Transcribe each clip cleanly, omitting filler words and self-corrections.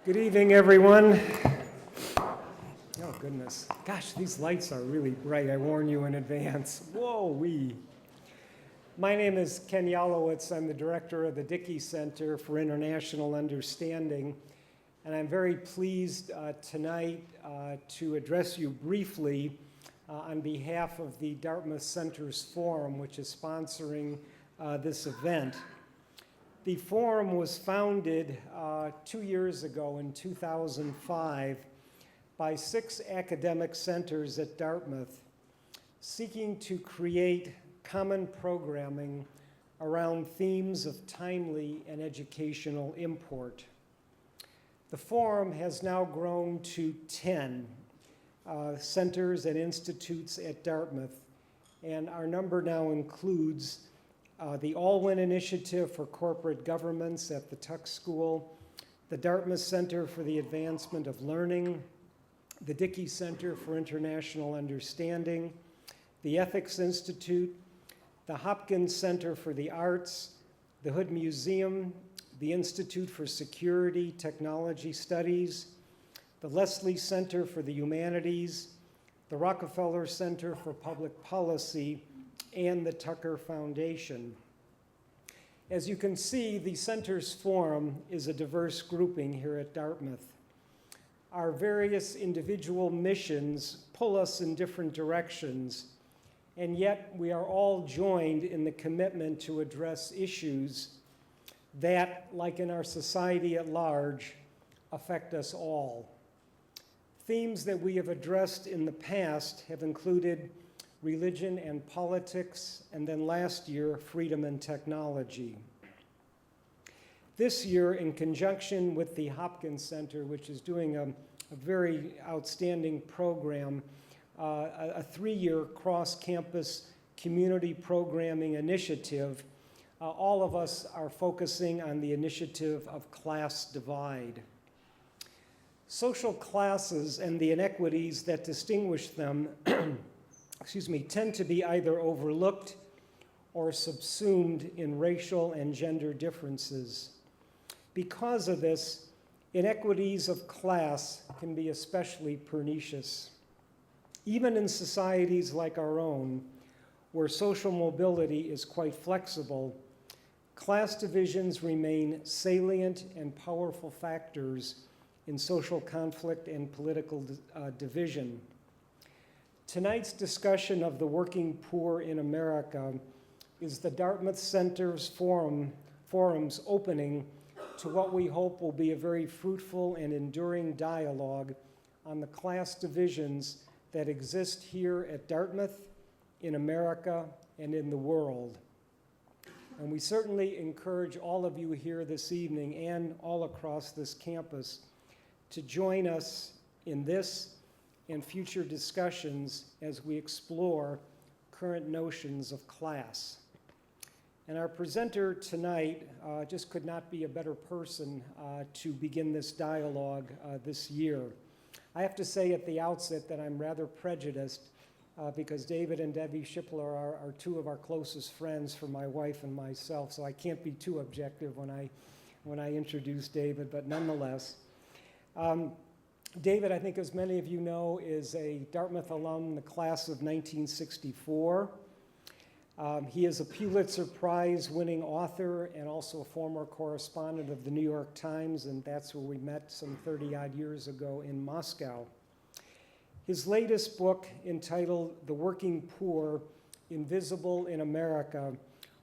Good evening, everyone. Oh, goodness. Gosh, these lights are really bright. I warn you in advance. Whoa-wee. My name is Ken Yalowitz. I'm the director of the Dickey Center for International Understanding, and I'm very pleased tonight to address you briefly on behalf of the Dartmouth Centers Forum, which is sponsoring this event. The forum was founded 2 years ago in 2005 by 6 academic centers at Dartmouth, seeking to create common programming around themes of timely and educational import. The forum has now grown to 10 centers and institutes at Dartmouth, and our number now includes the Alwyn Initiative for Corporate Governments at the Tuck School, the Dartmouth Center for the Advancement of Learning, the Dickey Center for International Understanding, the Ethics Institute, the Hopkins Center for the Arts, the Hood Museum, the Institute for Security Technology Studies, the Leslie Center for the Humanities, the Rockefeller Center for Public Policy, and the Tucker Foundation. As you can see, the Centers Forum is a diverse grouping here at Dartmouth. Our various individual missions pull us in different directions, and yet we are all joined in the commitment to address issues that, like in our society at large, affect us all. Themes that we have addressed in the past have included religion and politics, and then last year, freedom and technology. This year, in conjunction with the Hopkins Center, which is doing a very outstanding program, a 3-year cross-campus community programming initiative, all of us are focusing on the initiative of class divide. Social classes and the inequities that distinguish them tend to be either overlooked or subsumed in racial and gender differences. Because of this, inequities of class can be especially pernicious. Even in societies like our own, where social mobility is quite flexible, class divisions remain salient and powerful factors in social conflict and political division. Tonight's discussion of the working poor in America is the Dartmouth Center's forum's opening to what we hope will be a very fruitful and enduring dialogue on the class divisions that exist here at Dartmouth, in America, and in the world. And we certainly encourage all of you here this evening and all across this campus to join us in this and future discussions as we explore current notions of class. And our presenter tonight just could not be a better person to begin this dialogue this year. I have to say at the outset that I'm rather prejudiced because David and Debbie Shipler are two of our closest friends for my wife and myself, so I can't be too objective when I introduce David, but nonetheless. David, I think as many of you know, is a Dartmouth alum, the class of 1964. He is a Pulitzer Prize winning author and also a former correspondent of the New York Times, and that's where we met some 30-odd years ago in Moscow. His latest book, entitled The Working Poor, Invisible in America,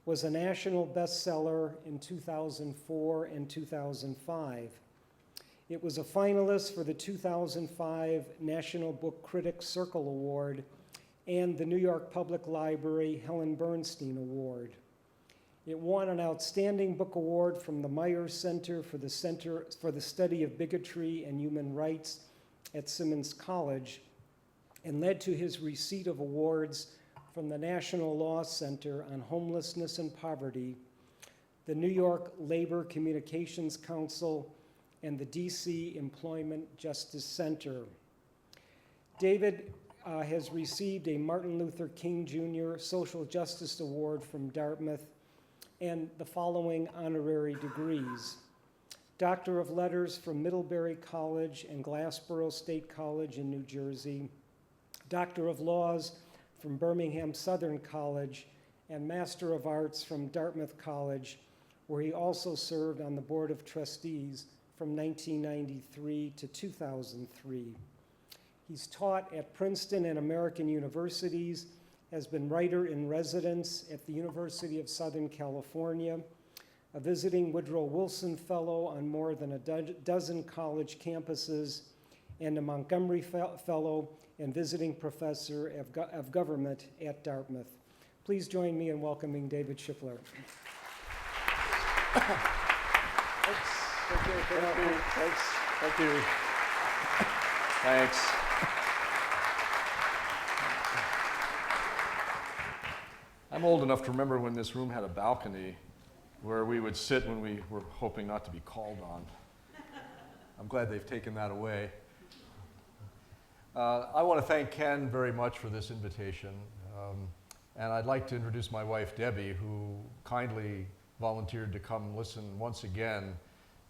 was a national bestseller in 2004 and 2005. It was a finalist for the 2005 National Book Critics Circle Award and the New York Public Library Helen Bernstein Award. It won an Outstanding Book Award from the Myers Center for the Study of Bigotry and Human Rights at Simmons College, and led to his receipt of awards from the National Law Center on Homelessness and Poverty, the New York Labor Communications Council, and the DC Employment Justice Center. David has received a Martin Luther King Jr. Social Justice Award from Dartmouth and the following honorary degrees: Doctor of Letters from Middlebury College and Glassboro State College in New Jersey, Doctor of Laws from Birmingham Southern College, and Master of Arts from Dartmouth College, where he also served on the Board of Trustees from 1993 to 2003. He's taught at Princeton and American universities, has been writer in residence at the University of Southern California, a visiting Woodrow Wilson Fellow on more than a dozen college campuses, and a Montgomery Fellow and visiting professor of government at Dartmouth. Please join me in welcoming David Shipler. Thanks. Thank you. Thanks. I'm old enough to remember when this room had a balcony where we would sit when we were hoping not to be called on. I'm glad they've taken that away. I want to thank Ken very much for this invitation. And I'd like to introduce my wife, Debbie, who kindly volunteered to come listen once again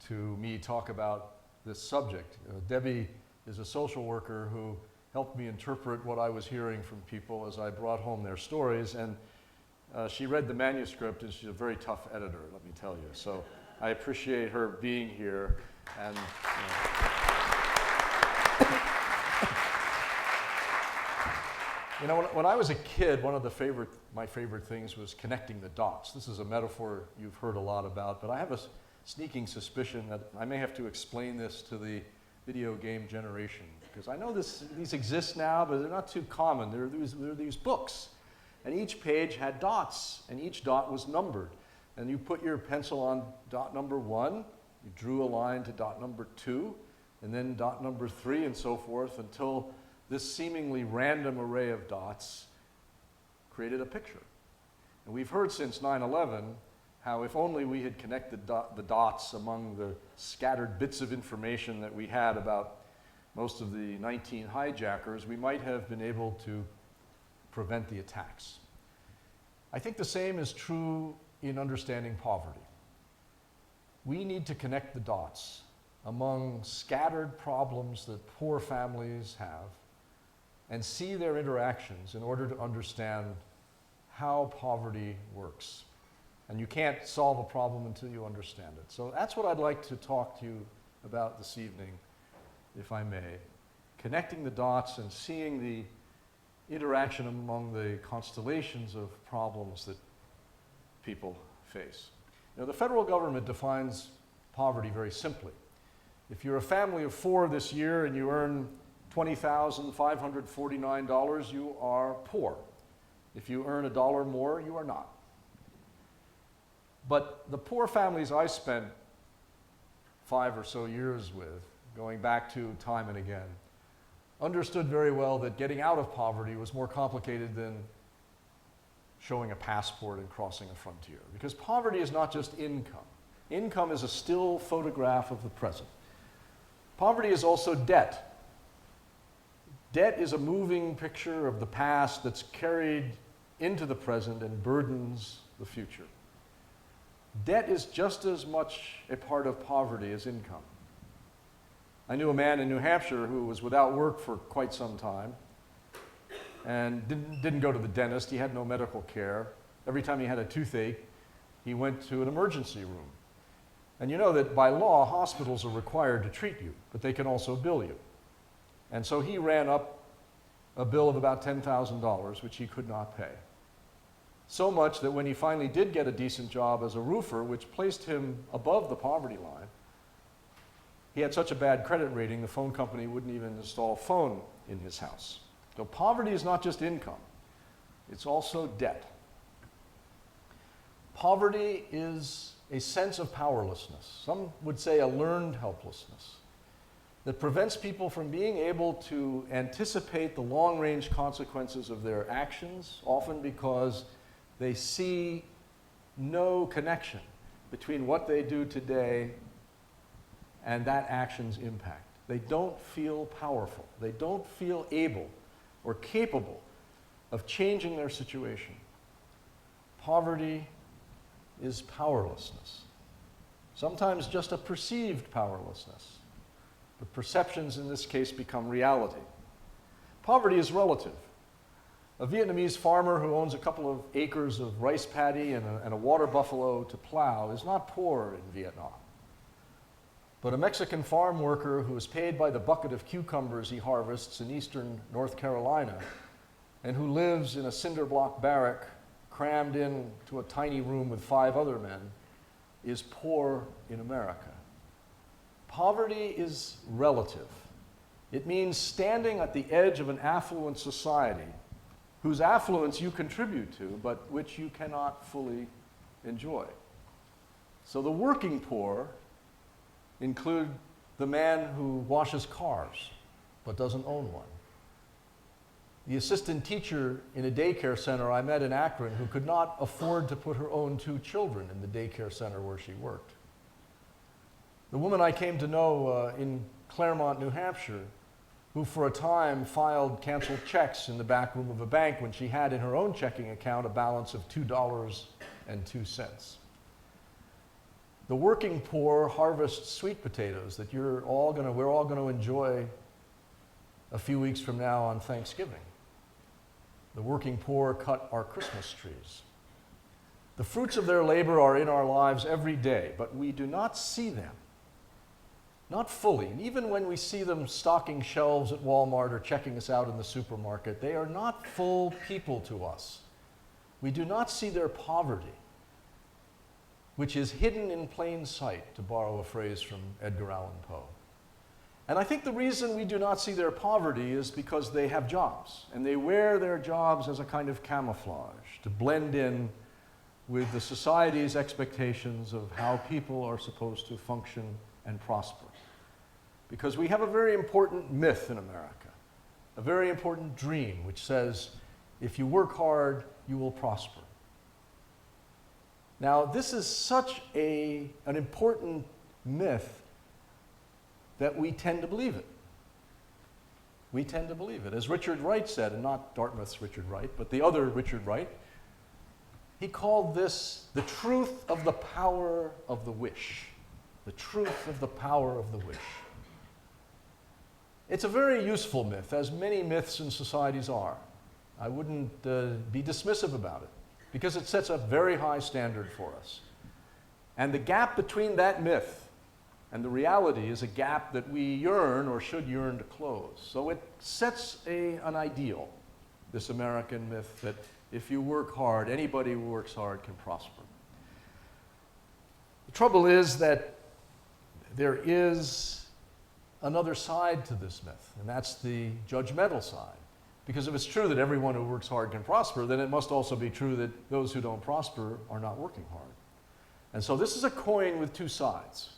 to me talk about this subject. Debbie is a social worker who helped me interpret what I was hearing from people as I brought home their stories. And she read the manuscript, and she's a very tough editor, let me tell you. So I appreciate her being here. And you know, when I was a kid, one of my favorite things was connecting the dots. This is a metaphor you've heard a lot about, but I have a sneaking suspicion that I may have to explain this to the video game generation, because I know these exist now, but they're not too common. There are these books, and each page had dots, and each dot was numbered. And you put your pencil on dot number 1, you drew a line to dot number 2, and then dot number 3, and so forth, until this seemingly random array of dots created a picture. And we've heard since 9/11 how if only we had connected the dots among the scattered bits of information that we had about most of the 19 hijackers, we might have been able to prevent the attacks. I think the same is true in understanding poverty. We need to connect the dots among scattered problems that poor families have and see their interactions in order to understand how poverty works. And you can't solve a problem until you understand it. So that's what I'd like to talk to you about this evening, if I may. Connecting the dots and seeing the interaction among the constellations of problems that people face. You know, the federal government defines poverty very simply. If you're a family of 4 this year and you earn $20,549, you are poor. If you earn $1 more, you are not. But the poor families I spent 5 or so years with, going back to time and again, understood very well that getting out of poverty was more complicated than showing a passport and crossing a frontier. Because poverty is not just income. Income is a still photograph of the present. Poverty is also debt. Debt is a moving picture of the past that's carried into the present and burdens the future. Debt is just as much a part of poverty as income. I knew a man in New Hampshire who was without work for quite some time and didn't go to the dentist. He had no medical care. Every time he had a toothache, he went to an emergency room. And you know that by law, hospitals are required to treat you, but they can also bill you. And so he ran up a bill of about $10,000, which he could not pay. So much that when he finally did get a decent job as a roofer, which placed him above the poverty line, he had such a bad credit rating, the phone company wouldn't even install a phone in his house. So poverty is not just income, it's also debt. Poverty is a sense of powerlessness. Some would say a learned helplessness that prevents people from being able to anticipate the long-range consequences of their actions, often because they see no connection between what they do today and that action's impact. They don't feel powerful. They don't feel able or capable of changing their situation. Poverty is powerlessness. sometimes just a perceived powerlessness. But perceptions in this case become reality. Poverty is relative. A Vietnamese farmer who owns a couple of acres of rice paddy and a water buffalo to plow is not poor in Vietnam. But a Mexican farm worker who is paid by the bucket of cucumbers he harvests in eastern North Carolina and who lives in a cinder block barrack crammed into a tiny room with 5 other men is poor in America. Poverty is relative. It means standing at the edge of an affluent society whose affluence you contribute to, but which you cannot fully enjoy. So the working poor include the man who washes cars but doesn't own one. The assistant teacher in a daycare center I met in Akron who could not afford to put her own 2 children in the daycare center where she worked. The woman I came to know in Claremont, New Hampshire, who for a time filed canceled checks in the back room of a bank when she had in her own checking account a balance of $2.02. The working poor harvest sweet potatoes that we're all going to enjoy a few weeks from now on Thanksgiving. The working poor cut our Christmas trees. The fruits of their labor are in our lives every day, but we do not see them. Not fully. And even when we see them stocking shelves at Walmart or checking us out in the supermarket, they are not full people to us. We do not see their poverty, which is hidden in plain sight, to borrow a phrase from Edgar Allan Poe. And I think the reason we do not see their poverty is because they have jobs, and they wear their jobs as a kind of camouflage to blend in with the society's expectations of how people are supposed to function and prosper. Because we have a very important myth in America, a very important dream, which says, if you work hard, you will prosper. Now, this is such an important myth that we tend to believe it. We tend to believe it. As Richard Wright said, and not Dartmouth's Richard Wright, but the other Richard Wright, he called this the truth of the power of the wish. The truth of the power of the wish. It's a very useful myth, as many myths in societies are. I wouldn't be dismissive about it, because it sets a very high standard for us. And the gap between that myth and the reality is a gap that we yearn or should yearn to close. So it sets an ideal, this American myth that if you work hard, anybody who works hard can prosper. The trouble is that there is another side to this myth, and that's the judgmental side. Because if it's true that everyone who works hard can prosper, then it must also be true that those who don't prosper are not working hard. And so this is a coin with 2 sides.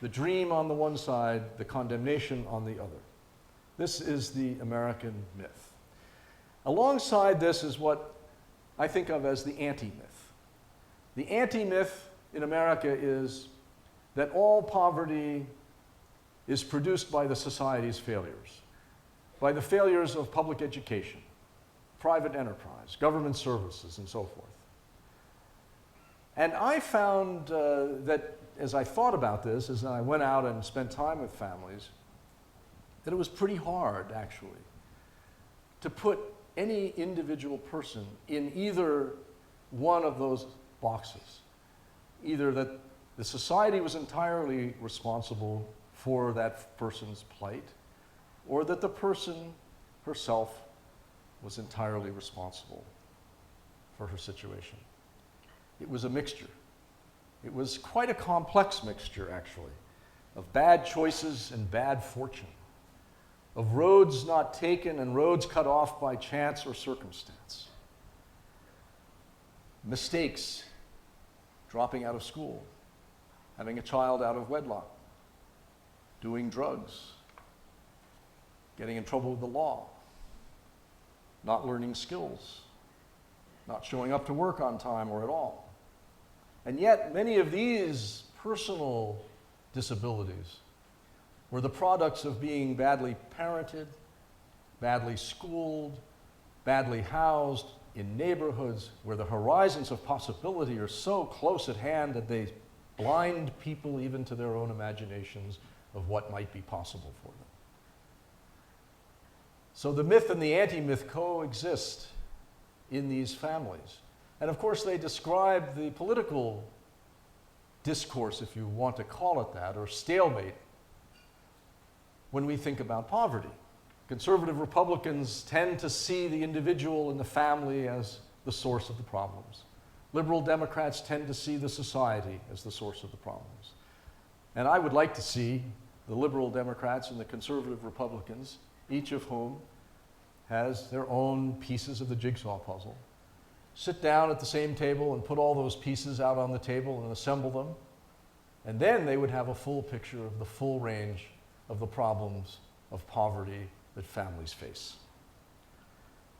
The dream on the one side, the condemnation on the other. This is the American myth. Alongside this is what I think of as the anti-myth. The anti-myth in America is that all poverty is produced by the society's failures, by the failures of public education, private enterprise, government services, and so forth. And I found that as I thought about this, as I went out and spent time with families, that it was pretty hard, actually, to put any individual person in either one of those boxes. Either that the society was entirely responsible for that person's plight, or that the person herself was entirely responsible for her situation. It was a mixture. It was quite a complex mixture, actually, of bad choices and bad fortune, of roads not taken and roads cut off by chance or circumstance, mistakes, dropping out of school, having a child out of wedlock, doing drugs, getting in trouble with the law, not learning skills, not showing up to work on time or at all. And yet, many of these personal disabilities were the products of being badly parented, badly schooled, badly housed in neighborhoods where the horizons of possibility are so close at hand that they blind people even to their own imaginations of what might be possible for them. So the myth and the anti-myth coexist in these families. And of course, they describe the political discourse, if you want to call it that, or stalemate, when we think about poverty. Conservative Republicans tend to see the individual and the family as the source of the problems. Liberal Democrats tend to see the society as the source of the problems. And I would like to see the Liberal Democrats and the Conservative Republicans, each of whom has their own pieces of the jigsaw puzzle, sit down at the same table and put all those pieces out on the table and assemble them, and then they would have a full picture of the full range of the problems of poverty that families face.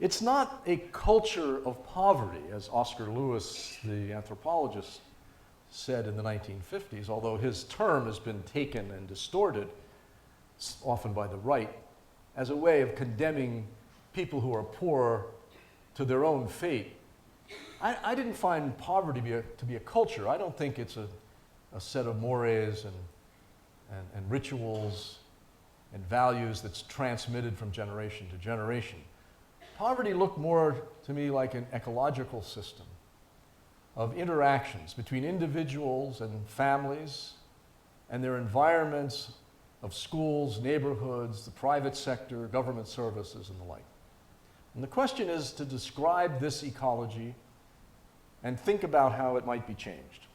It's not a culture of poverty, as Oscar Lewis, the anthropologist, said in the 1950s, although his term has been taken and distorted, often by the right, as a way of condemning people who are poor to their own fate. I didn't find poverty to be a culture. I don't think it's a set of mores and rituals and values that's transmitted from generation to generation. Poverty looked more to me like an ecological system of interactions between individuals and families and their environments of schools, neighborhoods, the private sector, government services, and the like. And the question is to describe this ecology and think about how it might be changed.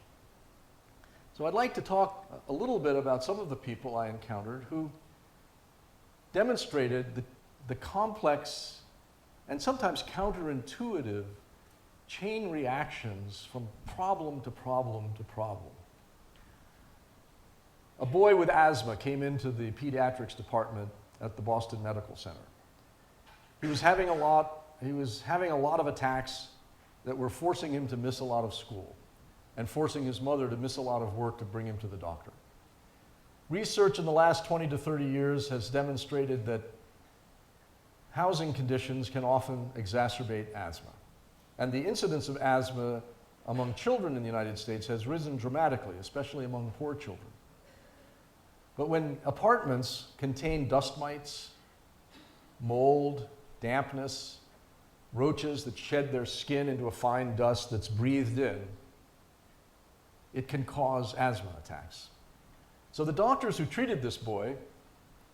So I'd like to talk a little bit about some of the people I encountered who demonstrated the complex and sometimes counterintuitive chain reactions from problem to problem to problem. A boy with asthma came into the pediatrics department at the Boston Medical Center. He was having a lot of attacks that were forcing him to miss a lot of school and forcing his mother to miss a lot of work to bring him to the doctor. Research in the last 20 to 30 years has demonstrated that housing conditions can often exacerbate asthma. And the incidence of asthma among children in the United States has risen dramatically, especially among poor children. But when apartments contain dust mites, mold, dampness, roaches that shed their skin into a fine dust that's breathed in, it can cause asthma attacks. So the doctors who treated this boy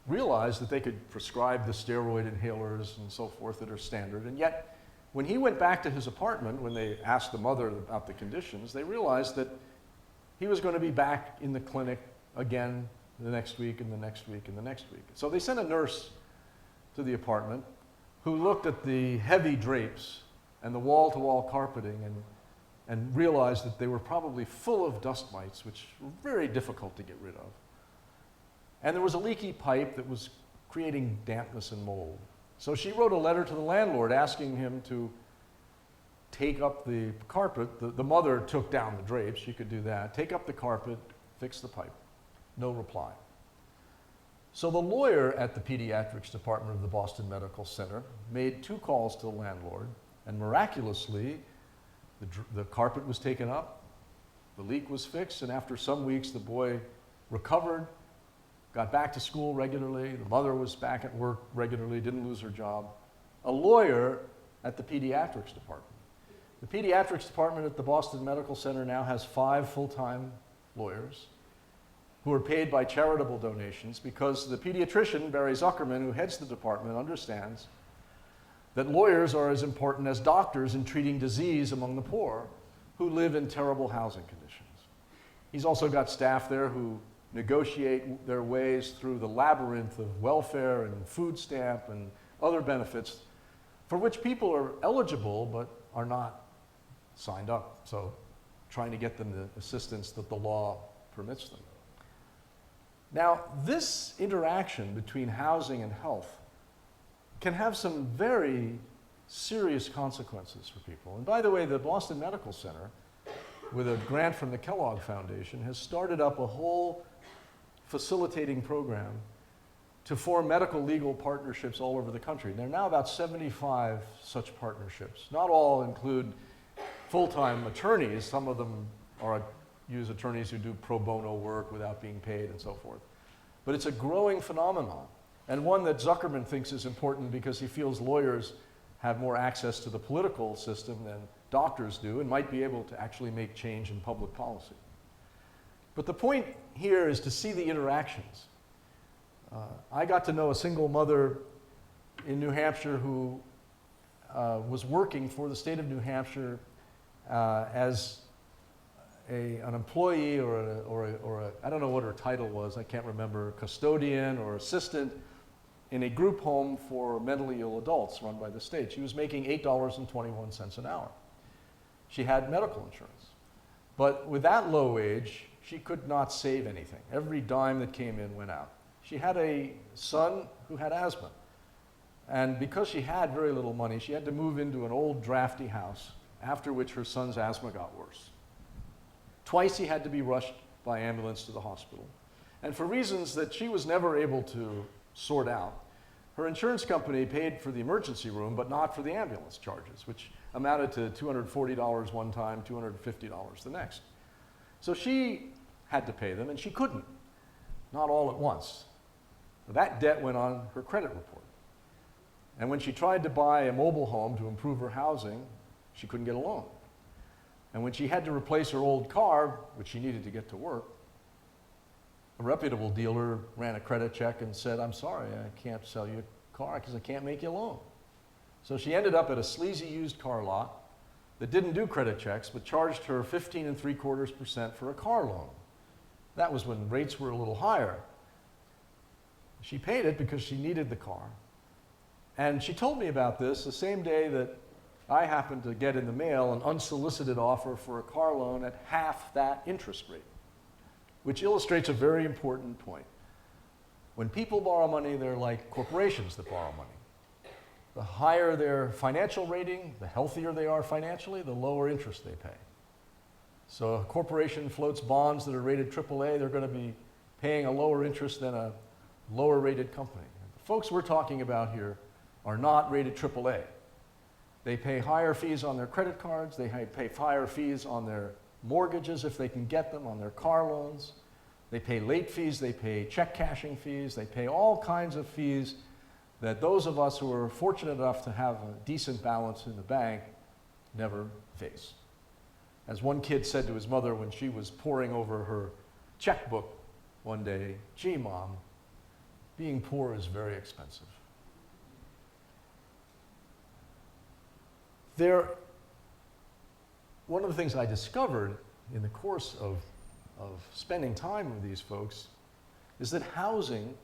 realized that they could prescribe the steroid inhalers and so forth that are standard, and yet when he went back to his apartment, when they asked the mother about the conditions, they realized that he was going to be back in the clinic again the next week and the next week and the next week. So they sent a nurse to the apartment who looked at the heavy drapes and the wall-to-wall carpeting and realized that they were probably full of dust mites, which were very difficult to get rid of. And there was a leaky pipe that was creating dampness and mold. So she wrote a letter to the landlord asking him to take up the carpet. The mother took down the drapes, she could do that. Take up the carpet, fix the pipe. No reply. So the lawyer at the pediatrics department of the Boston Medical Center made 2 calls to the landlord, and miraculously, the carpet was taken up, the leak was fixed, and after some weeks, the boy recovered, got back to school regularly, the mother was back at work regularly, didn't lose her job. A lawyer at the pediatrics department. The pediatrics department at the Boston Medical Center now has 5 full-time lawyers who are paid by charitable donations because the pediatrician, Barry Zuckerman, who heads the department, understands that lawyers are as important as doctors in treating disease among the poor who live in terrible housing conditions. He's also got staff there who negotiate their ways through the labyrinth of welfare and food stamp and other benefits for which people are eligible but are not signed up. So trying to get them the assistance that the law permits them. Now, this interaction between housing and health can have some very serious consequences for people. And by the way, the Boston Medical Center, with a grant from the Kellogg Foundation, has started up a whole facilitating program to form medical legal partnerships all over the country. There are now about 75 such partnerships. Not all include full-time attorneys. Some of them are use attorneys who do pro bono work without being paid and so forth. But it's a growing phenomenon, and one that Zuckerman thinks is important because he feels lawyers have more access to the political system than doctors do and might be able to actually make change in public policy. But the point here is to see the interactions. I got to know a single mother in New Hampshire who was working for the state of New Hampshire as an employee or I don't know what her title was, I can't remember, custodian or assistant in a group home for mentally ill adults run by the state. She was making $8.21 an hour. She had medical insurance. But with that low wage, she could not save anything. Every dime that came in went out. She had a son who had asthma. And because she had very little money, she had to move into an old drafty house, after which her son's asthma got worse. Twice he had to be rushed by ambulance to the hospital. And for reasons that she was never able to sort out, her insurance company paid for the emergency room, but not for the ambulance charges, which amounted to $240 one time, $250 the next. So she had to pay them, and she couldn't, not all at once. That debt went on her credit report. And when she tried to buy a mobile home to improve her housing, she couldn't get a loan. And when she had to replace her old car, which she needed to get to work, a reputable dealer ran a credit check and said, "I'm sorry, I can't sell you a car because I can't make you a loan." So she ended up at a sleazy used car lot that didn't do credit checks, but charged her 15 3/4% for a car loan. That was when rates were a little higher. She paid it because she needed the car. And she told me about this the same day that I happened to get in the mail an unsolicited offer for a car loan at half that interest rate, which illustrates a very important point. When people borrow money, they're like corporations that borrow money. The higher their financial rating, the healthier they are financially, the lower interest they pay. So a corporation floats bonds that are rated AAA, they're going to be paying a lower interest than a lower rated company. The folks we're talking about here are not rated AAA. They pay higher fees on their credit cards, they pay higher fees on their mortgages if they can get them, on their car loans. They pay late fees, they pay check cashing fees, they pay all kinds of fees that those of us who are fortunate enough to have a decent balance in the bank never face. As one kid said to his mother when she was poring over her checkbook one day, "Gee, Mom, being poor is very expensive." One of the things I discovered in the course of spending time with these folks is that housing,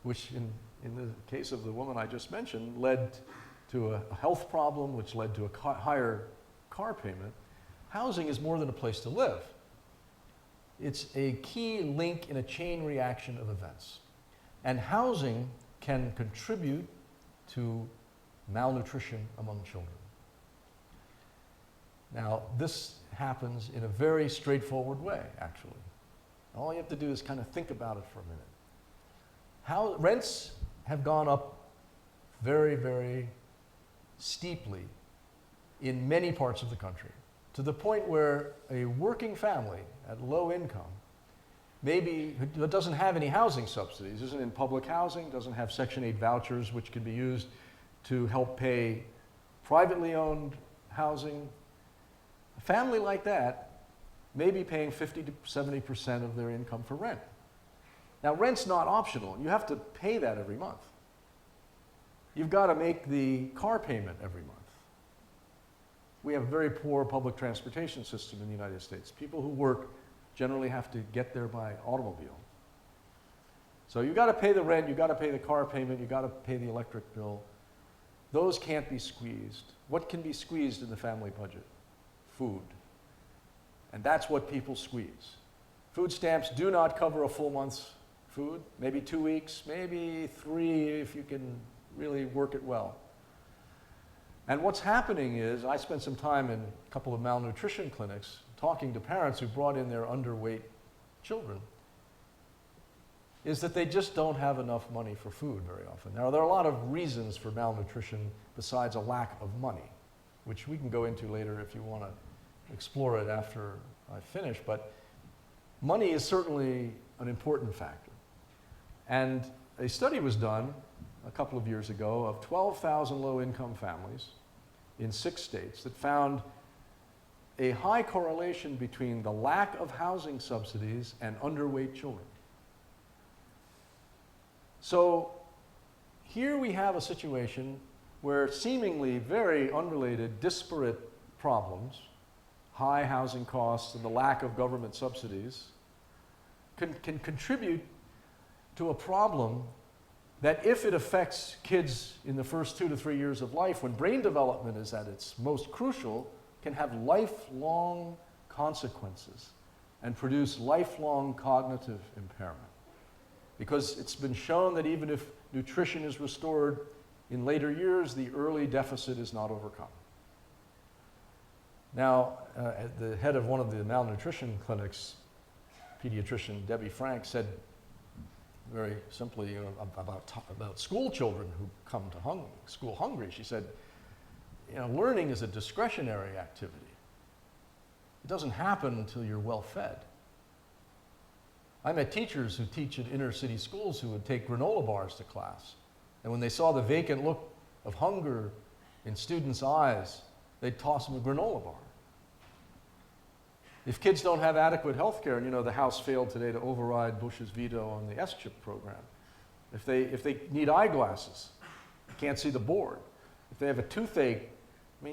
which in the case of the woman I just mentioned, led to a health problem, which led to a higher car payment. Housing is more than a place to live. It's a key link in a chain reaction of events. And housing can contribute to malnutrition among children. Now, this happens in a very straightforward way, actually. All you have to do is kind of think about it for a minute. Rents have gone up very, very steeply in many parts of the country, to the point where a working family at low income, maybe who doesn't have any housing subsidies, isn't in public housing, doesn't have Section 8 vouchers, which can be used to help pay privately owned housing. A family like that may be paying 50 to 70% of their income for rent. Now, rent's not optional. You have to pay that every month. You've got to make the car payment every month. We have a very poor public transportation system in the United States. People who work generally have to get there by automobile. So you've got to pay the rent, you've got to pay the car payment, you've got to pay the electric bill. Those can't be squeezed. What can be squeezed in the family budget? Food. And that's what people squeeze. Food stamps do not cover a full month's food, maybe 2 weeks, maybe 3 if you can really work it well. And what's happening is, I spent some time in a couple of malnutrition clinics talking to parents who brought in their underweight children, is that they just don't have enough money for food very often. Now, there are a lot of reasons for malnutrition besides a lack of money, which we can go into later if you want to explore it after I finish, but money is certainly an important factor. And a study was done a couple of years ago of 12,000 low-income families in 6 states that found a high correlation between the lack of housing subsidies and underweight children. So here we have a situation where seemingly very unrelated, disparate problems, high housing costs and the lack of government subsidies, can contribute to a problem that, if it affects kids in the first 2 to 3 years of life, when brain development is at its most crucial, can have lifelong consequences and produce lifelong cognitive impairment. Because it's been shown that even if nutrition is restored in later years, the early deficit is not overcome. Now, the head of one of the malnutrition clinics, pediatrician Debbie Frank, said very simply about school children who come to school hungry. She said, learning is a discretionary activity. It doesn't happen until you're well fed. I met teachers who teach in inner city schools who would take granola bars to class. And when they saw the vacant look of hunger in students' eyes, they'd toss them a granola bar. If kids don't have adequate health care, and the House failed today to override Bush's veto on the S-chip program, if they need eyeglasses, can't see the board, if they have a toothache,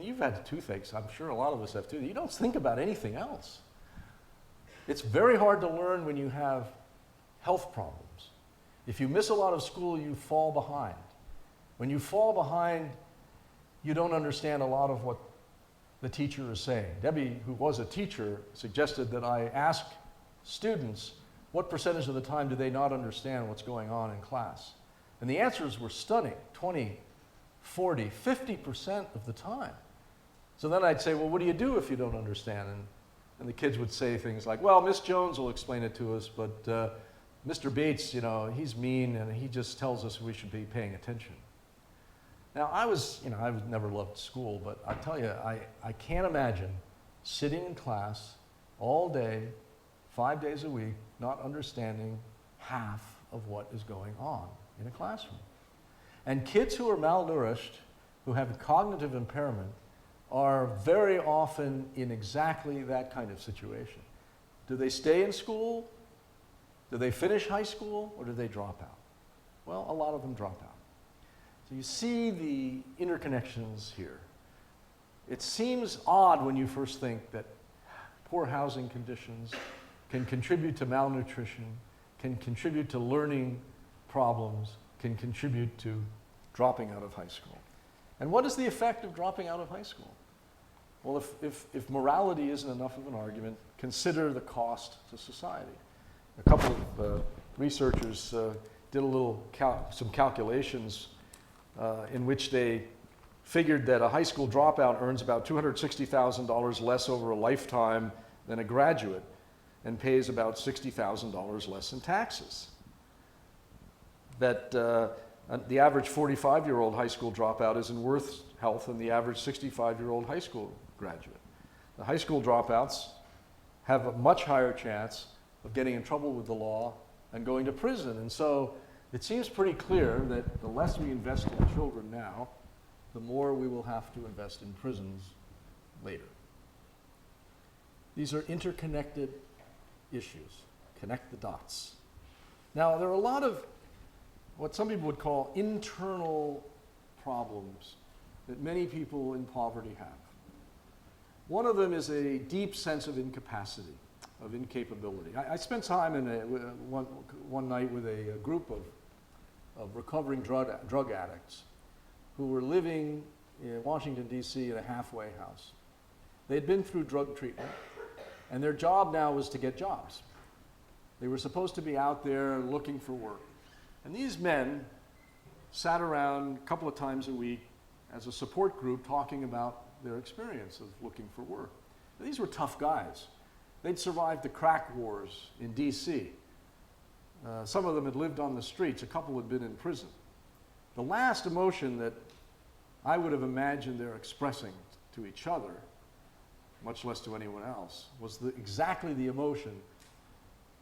you've had toothaches, I'm sure a lot of us have toothaches, you don't think about anything else. It's very hard to learn when you have health problems. If you miss a lot of school, you fall behind. When you fall behind, you don't understand a lot of what the teacher is saying. Debbie, who was a teacher, suggested that I ask students what percentage of the time do they not understand what's going on in class. And the answers were stunning, 20, 40, 50% of the time. So then I'd say, well, what do you do if you don't understand? And the kids would say things like, well, Miss Jones will explain it to us, but Mr. Bates, he's mean and he just tells us we should be paying attention. Now, I've never loved school, but I tell you, I can't imagine sitting in class all day, 5 days a week, not understanding half of what is going on in a classroom. And kids who are malnourished, who have cognitive impairment, are very often in exactly that kind of situation. Do they stay in school? Do they finish high school? Or do they drop out? Well, a lot of them drop out. So you see the interconnections here. It seems odd when you first think that poor housing conditions can contribute to malnutrition, can contribute to learning problems, can contribute to dropping out of high school. And what is the effect of dropping out of high school? Well, if morality isn't enough of an argument, consider the cost to society. A couple of researchers did some calculations in which they figured that a high school dropout earns about $260,000 less over a lifetime than a graduate and pays about $60,000 less in taxes. That the average 45-year-old high school dropout is in worse health than the average 65-year-old high school graduate. The high school dropouts have a much higher chance of getting in trouble with the law and going to prison. And so it seems pretty clear that the less we invest in children now, the more we will have to invest in prisons later. These are interconnected issues. Connect the dots. Now, there are a lot of what some people would call internal problems that many people in poverty have. One of them is a deep sense of incapacity, of incapability. I spent time one night with a group of recovering drug addicts who were living in Washington, D.C. in a halfway house. They'd been through drug treatment, and their job now was to get jobs. They were supposed to be out there looking for work. And these men sat around a couple of times a week as a support group talking about their experience of looking for work. And these were tough guys. They'd survived the crack wars in D.C. Some of them had lived on the streets. A couple had been in prison. The last emotion that I would have imagined they're expressing to each other much less to anyone else, was exactly the emotion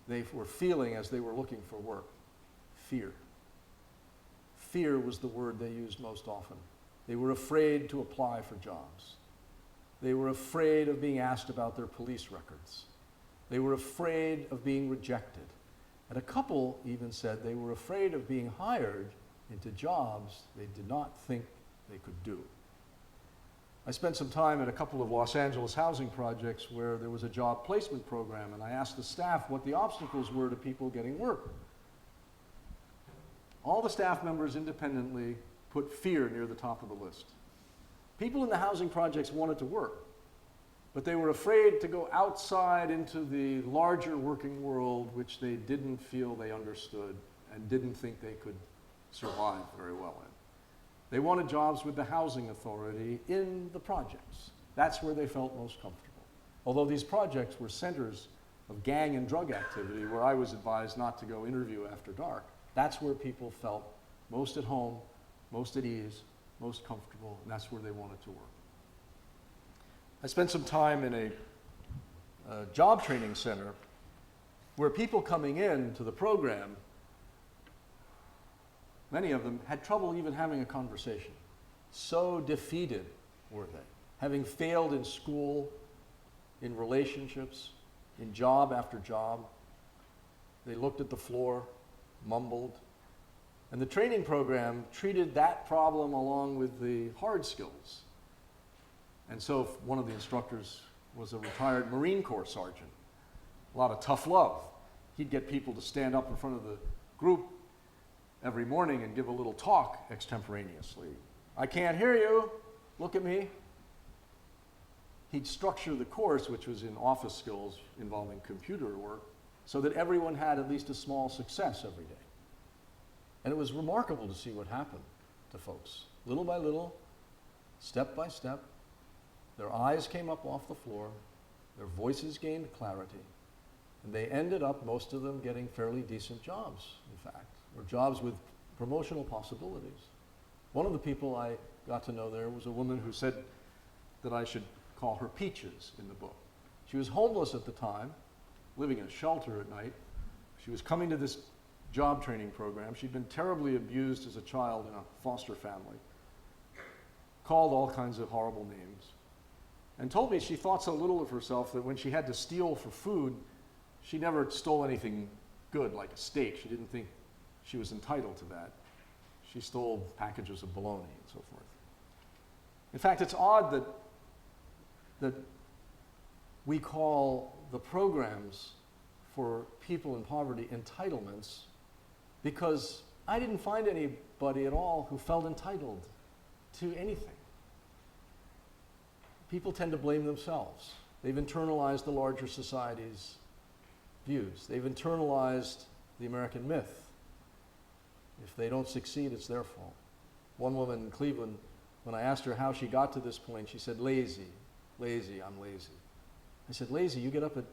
they were feeling as they were looking for work: fear. Fear was the word they used most often. They were afraid to apply for jobs. They were afraid of being asked about their police records. They were afraid of being rejected. And a couple even said they were afraid of being hired into jobs they did not think they could do. I spent some time at a couple of Los Angeles housing projects where there was a job placement program, and I asked the staff what the obstacles were to people getting work. All the staff members independently put fear near the top of the list. People in the housing projects wanted to work, but they were afraid to go outside into the larger working world, which they didn't feel they understood and didn't think they could survive very well in. They wanted jobs with the housing authority in the projects. That's where they felt most comfortable. Although these projects were centers of gang and drug activity, where I was advised not to go interview after dark, that's where people felt most at home, most at ease, most comfortable, and that's where they wanted to work. I spent some time in a job training center where people coming in to the program, many of them had trouble even having a conversation. So defeated were they, having failed in school, in relationships, in job after job. They looked at the floor, mumbled. And the training program treated that problem along with the hard skills. And so one of the instructors was a retired Marine Corps sergeant. A lot of tough love. He'd get people to stand up in front of the group every morning and give a little talk extemporaneously. I can't hear you. Look at me. He'd structure the course, which was in office skills involving computer work, so that everyone had at least a small success every day. And it was remarkable to see what happened to folks. Little by little, step by step, their eyes came up off the floor, their voices gained clarity, and they ended up, most of them, getting fairly decent jobs, in fact, or jobs with promotional possibilities. One of the people I got to know there was a woman who said that I should call her Peaches in the book. She was homeless at the time, living in a shelter at night. She was coming to this job training program. She'd been terribly abused as a child in a foster family, called all kinds of horrible names, and told me she thought so little of herself that when she had to steal for food, she never stole anything good like a steak. She didn't think she was entitled to that. She stole packages of bologna and so forth. In fact, it's odd that we call the programs for people in poverty entitlements, because I didn't find anybody at all who felt entitled to anything. People tend to blame themselves. They've internalized the larger society's views. They've internalized the American myth. If they don't succeed, it's their fault. One woman in Cleveland, when I asked her how she got to this point, she said, lazy, I'm lazy. I said, lazy, you get up at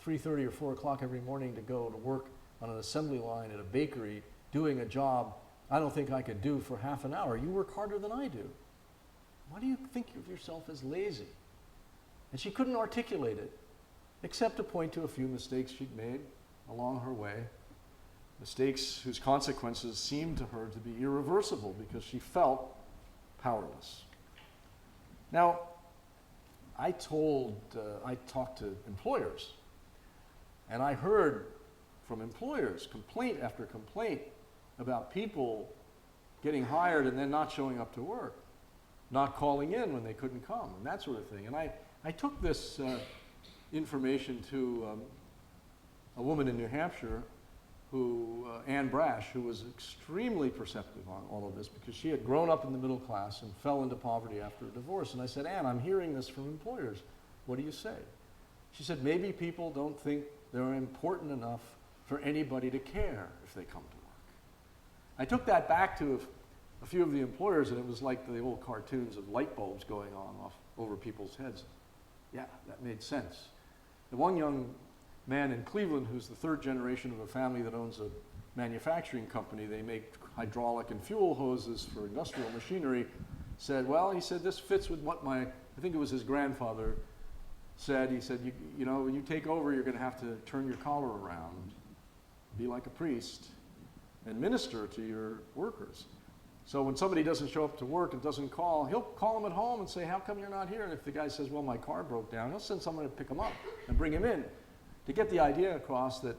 3:30 or 4 o'clock every morning to go to work on an assembly line at a bakery doing a job I don't think I could do for half an hour. You work harder than I do. Why do you think of yourself as lazy? And she couldn't articulate it, except to point to a few mistakes she'd made along her way, mistakes whose consequences seemed to her to be irreversible because she felt powerless. Now, I talked to employers, and I heard from employers complaint after complaint about people getting hired and then not showing up to work, not calling in when they couldn't come, and that sort of thing. And I took this information to a woman in New Hampshire, Ann Brash, who was extremely perceptive on all of this because she had grown up in the middle class and fell into poverty after a divorce. And I said, Ann, I'm hearing this from employers. What do you say? She said, maybe people don't think they're important enough for anybody to care if they come to work. I took that back to a few of the employers, and it was like the old cartoons of light bulbs going on off over people's heads. Yeah, that made sense. The one young man in Cleveland, who's the third generation of a family that owns a manufacturing company, they make hydraulic and fuel hoses for industrial machinery, said, well, he said, this fits with what I think it was his grandfather said, you know, when you take over, you're going to have to turn your collar around, be like a priest, and minister to your workers. So when somebody doesn't show up to work and doesn't call, he'll call them at home and say, how come you're not here? And if the guy says, well, my car broke down, he'll send someone to pick him up and bring him in to get the idea across that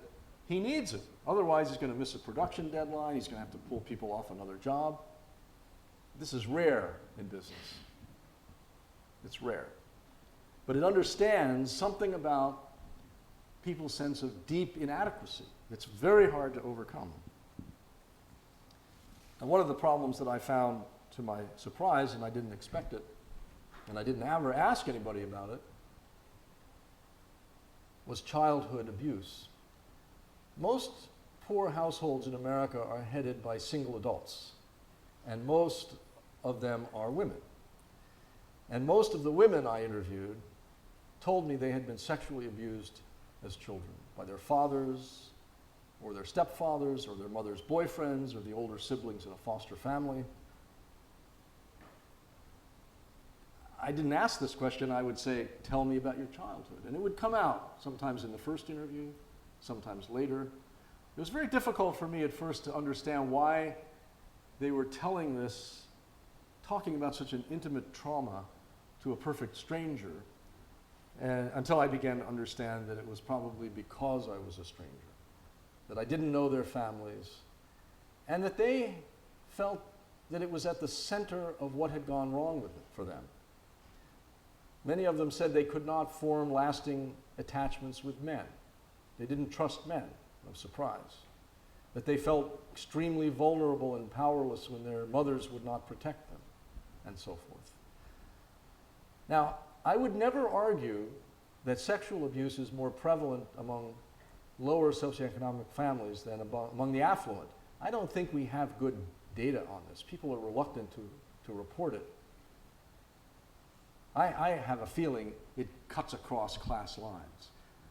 he needs it. Otherwise, he's going to miss a production deadline. He's going to have to pull people off another job. This is rare in business. It's rare. But it understands something about people's sense of deep inadequacy. It's very hard to overcome. And one of the problems that I found, to my surprise, and I didn't expect it, and I didn't ever ask anybody about it, was childhood abuse. Most poor households in America are headed by single adults, and most of them are women. And most of the women I interviewed told me they had been sexually abused as children by their fathers, or their stepfathers, or their mother's boyfriends, or the older siblings in a foster family. I didn't ask this question. I would say, tell me about your childhood. And it would come out, sometimes in the first interview, sometimes later. It was very difficult for me at first to understand why they were telling this, talking about such an intimate trauma to a perfect stranger, and until I began to understand that it was probably because I was a stranger, that I didn't know their families, and that they felt that it was at the center of what had gone wrong with it for them. Many of them said they could not form lasting attachments with men. They didn't trust men, no surprise. That they felt extremely vulnerable and powerless when their mothers would not protect them, and so forth. Now, I would never argue that sexual abuse is more prevalent among lower socioeconomic families than among the affluent. I don't think we have good data on this. People are reluctant to report it. I have a feeling it cuts across class lines.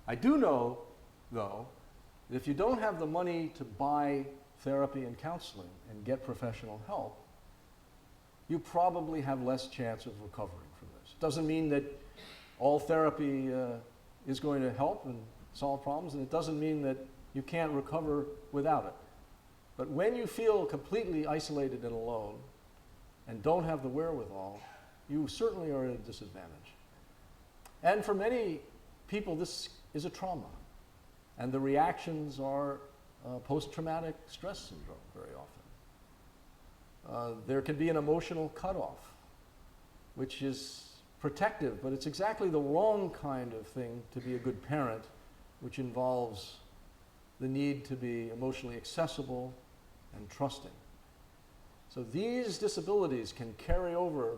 I do know, though, that if you don't have the money to buy therapy and counseling and get professional help, you probably have less chance of recovering from this. It doesn't mean that all therapy is going to help and solve problems, and it doesn't mean that you can't recover without it. But when you feel completely isolated and alone and don't have the wherewithal, you certainly are at a disadvantage. And for many people, this is a trauma, and the reactions are post-traumatic stress syndrome very often. There can be an emotional cutoff, which is protective, but it's exactly the wrong kind of thing to be a good parent, which involves the need to be emotionally accessible and trusting. So these disabilities can carry over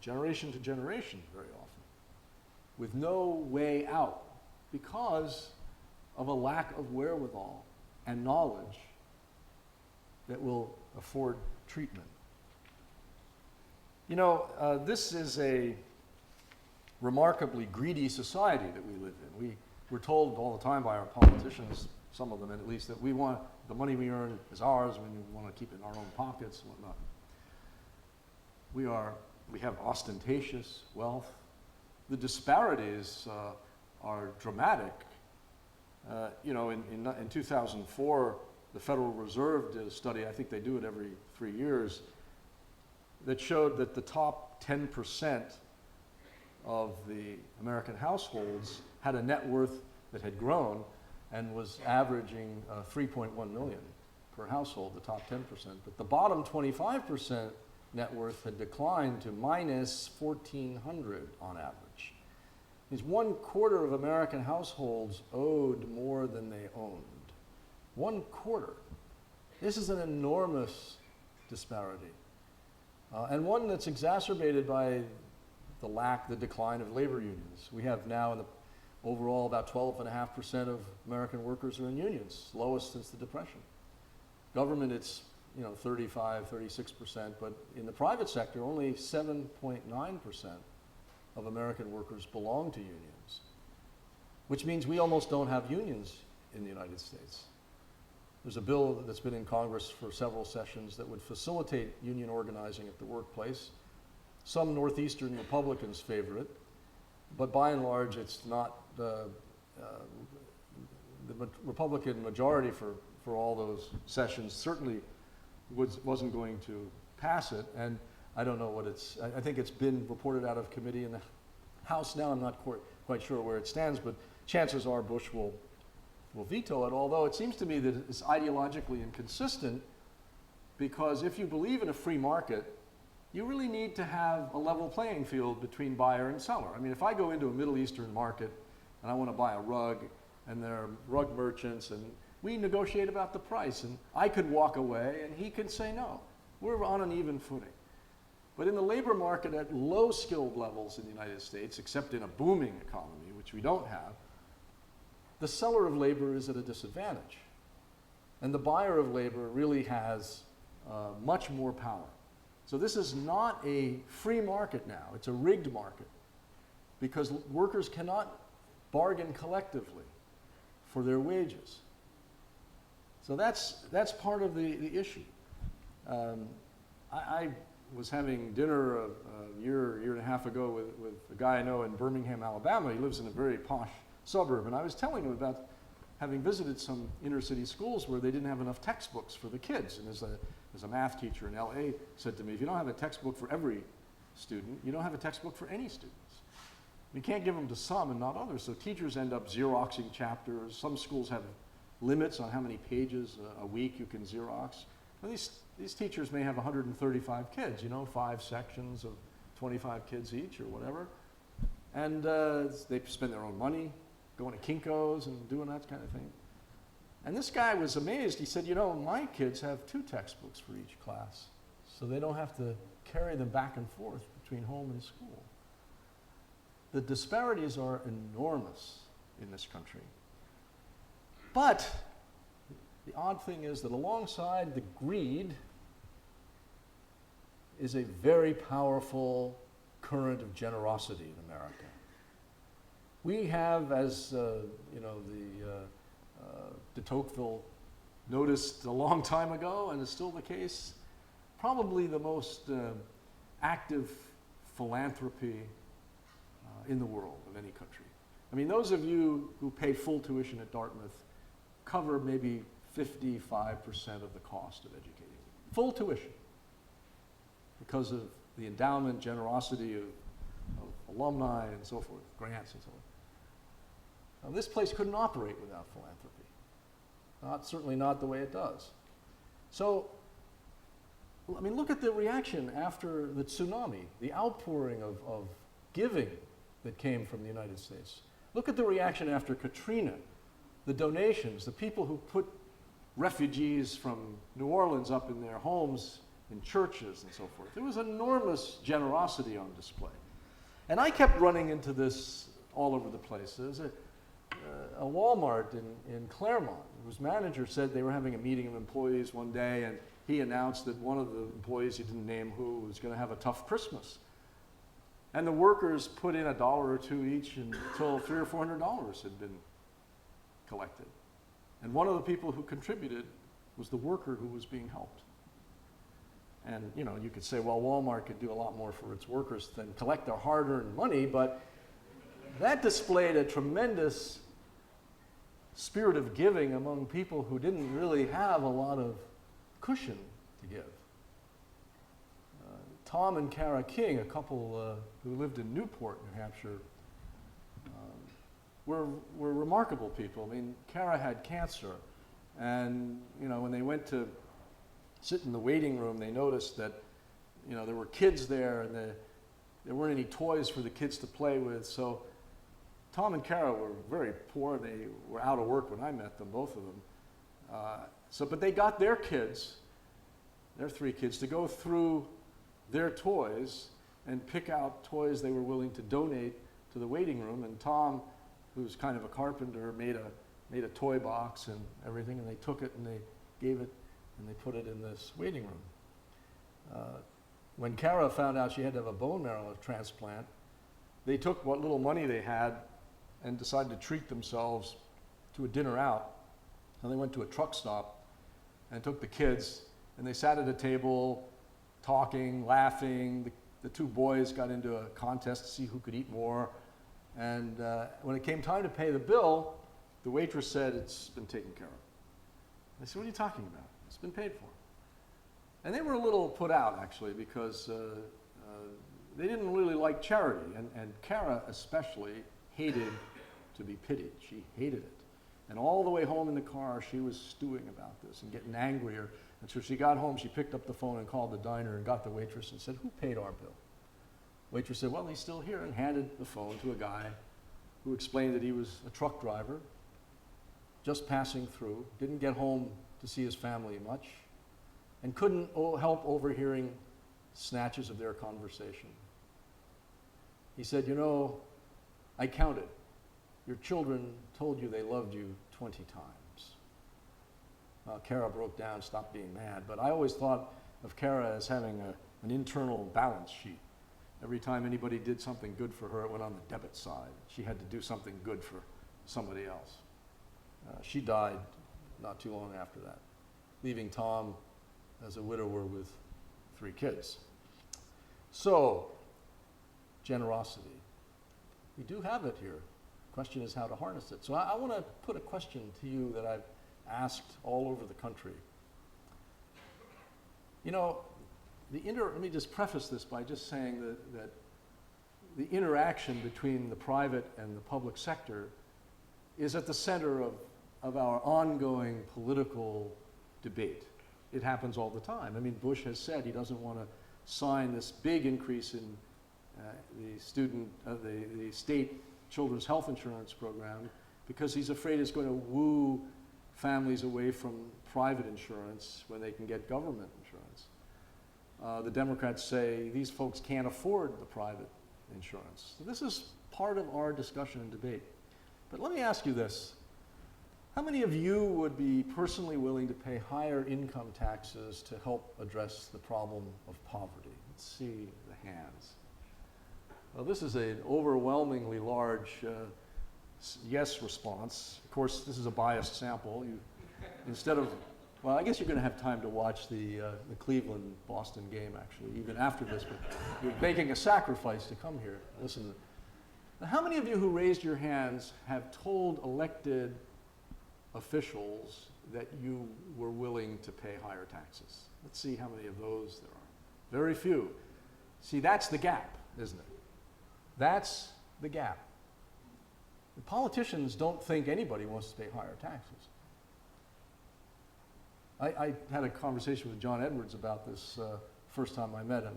generation to generation very often with no way out because of a lack of wherewithal and knowledge that will afford treatment. You know, this is a remarkably greedy society that we live in. We're told all the time by our politicians, some of them at least, that we want the money we earn is ours, and we want to keep it in our own pockets and whatnot. We have ostentatious wealth. The disparities are dramatic. You know, in 2004, the Federal Reserve did a study, I think they do it every 3 years, that showed that the top 10% of the American households had a net worth that had grown and was averaging 3.1 million per household, the top 10%. But the bottom 25% net worth had declined to minus 1,400 on average. Means 1/4 of American households owed more than they owned. 1/4. This is an enormous disparity. And one that's exacerbated by the decline of labor unions. We have now overall about 12.5% of American workers are in unions, lowest since the Depression. Government, it's 35, 36%, but in the private sector, only 7.9% of American workers belong to unions, which means we almost don't have unions in the United States. There's a bill that's been in Congress for several sessions that would facilitate union organizing at the workplace. Some Northeastern Republicans favor it, but by and large, it's not the Republican majority for all those sessions certainly wasn't going to pass it, and I don't know what I think it's been reported out of committee in the House now. I'm not quite sure where it stands, but chances are Bush will veto it, although it seems to me that it's ideologically inconsistent, because if you believe in a free market, you really need to have a level playing field between buyer and seller. I mean, if I go into a Middle Eastern market and I want to buy a rug, and there are rug merchants, and we negotiate about the price, and I could walk away and he could say no. We're on an even footing. But in the labor market at low skilled levels in the United States, except in a booming economy, which we don't have, the seller of labor is at a disadvantage. And the buyer of labor really has much more power. So this is not a free market now, it's a rigged market, because workers cannot bargain collectively for their wages. So that's part of the issue. I was having dinner a year and a half ago with a guy I know in Birmingham, Alabama. He lives in a very posh suburb, and I was telling him about having visited some inner city schools where they didn't have enough textbooks for the kids. And as a math teacher in LA said to me, if you don't have a textbook for every student, you don't have a textbook for any students. You can't give them to some and not others, so teachers end up Xeroxing chapters. Some schools have limits on how many pages a week you can Xerox. Well, these teachers may have 135 kids, 5 sections of 25 kids each or whatever. And they spend their own money going to Kinko's and doing that kind of thing. And this guy was amazed. He said, my kids have 2 textbooks for each class, so they don't have to carry them back and forth between home and school. The disparities are enormous in this country. But the odd thing is that alongside the greed is a very powerful current of generosity in America. We have, as de Tocqueville noticed a long time ago, and is still the case, probably the most active philanthropy in the world of any country. I mean, those of you who pay full tuition at Dartmouth cover maybe 55% of the cost of educating. Full tuition, because of the endowment, generosity of alumni and so forth, grants and so on. Now, this place couldn't operate without philanthropy. Certainly not the way it does. So, I mean, look at the reaction after the tsunami, the outpouring of giving that came from the United States. Look at the reaction after Katrina, the donations, the people who put refugees from New Orleans up in their homes, in churches and so forth. There was enormous generosity on display. And I kept running into this all over the place. There's a Walmart in Claremont, whose manager said they were having a meeting of employees one day, and he announced that one of the employees, he didn't name who, was going to have a tough Christmas. And the workers put in $1 or $2 each until $300 or $400 had been collected. And one of the people who contributed was the worker who was being helped. And you could say, well, Walmart could do a lot more for its workers than collect their hard-earned money, but that displayed a tremendous spirit of giving among people who didn't really have a lot of cushion to give. Tom and Kara King, a couple who lived in Newport, New Hampshire, were remarkable people. I mean, Kara had cancer, and when they went to sit in the waiting room, they noticed that there were kids there, and there weren't any toys for the kids to play with. So Tom and Kara were very poor. They were out of work when I met them, both of them. But they got their kids, their 3 kids, to go through their toys and pick out toys they were willing to donate to the waiting room. And Tom, who's kind of a carpenter, made a toy box and everything, and they took it and they gave it and they put it in this waiting room. When Kara found out she had to have a bone marrow transplant, they took what little money they had and decided to treat themselves to a dinner out. And they went to a truck stop and took the kids, and they sat at a table talking, laughing. The 2 boys got into a contest to see who could eat more. And when it came time to pay the bill, the waitress said, "It's been taken care of." I said, "What are you talking about? It's been paid for." And they were a little put out, actually, because they didn't really like charity. And Kara especially hated to be pitied. She hated it. And all the way home in the car, she was stewing about this and getting angrier. And so she got home, she picked up the phone and called the diner and got the waitress and said, "Who paid our bill?" Waitress said, "Well, he's still here," and handed the phone to a guy who explained that he was a truck driver, just passing through, didn't get home to see his family much, and couldn't help overhearing snatches of their conversation. He said, "You know, I counted. Your children told you they loved you 20 times. Kara broke down, stopped being mad, but I always thought of Kara as having an internal balance sheet. Every time anybody did something good for her, it went on the debit side. She had to do something good for somebody else." She died not too long after that, leaving Tom as a widower with 3 kids. So, generosity. We do have it here. The question is how to harness it. So I want to put a question to you that I've asked all over the country. You know, let me just preface this by just saying that the interaction between the private and the public sector is at the center of our ongoing political debate. It happens all the time. I mean, Bush has said he doesn't want to sign this big increase in the state children's health insurance program because he's afraid it's going to woo families away from private insurance when they can get government insurance. The Democrats say these folks can't afford the private insurance. So this is part of our discussion and debate. But let me ask you this. How many of you would be personally willing to pay higher income taxes to help address the problem of poverty? Let's see the hands. Well, this is an overwhelmingly large yes response. Of course, this is a biased sample. Well, I guess you're going to have time to watch the Cleveland-Boston game, actually, even after this, but you're making a sacrifice to come here. Listen. Now, how many of you who raised your hands have told elected officials that you were willing to pay higher taxes? Let's see how many of those there are. Very few. See, that's the gap, isn't it? That's the gap. The politicians don't think anybody wants to pay higher taxes. I had a conversation with John Edwards about this first time I met him,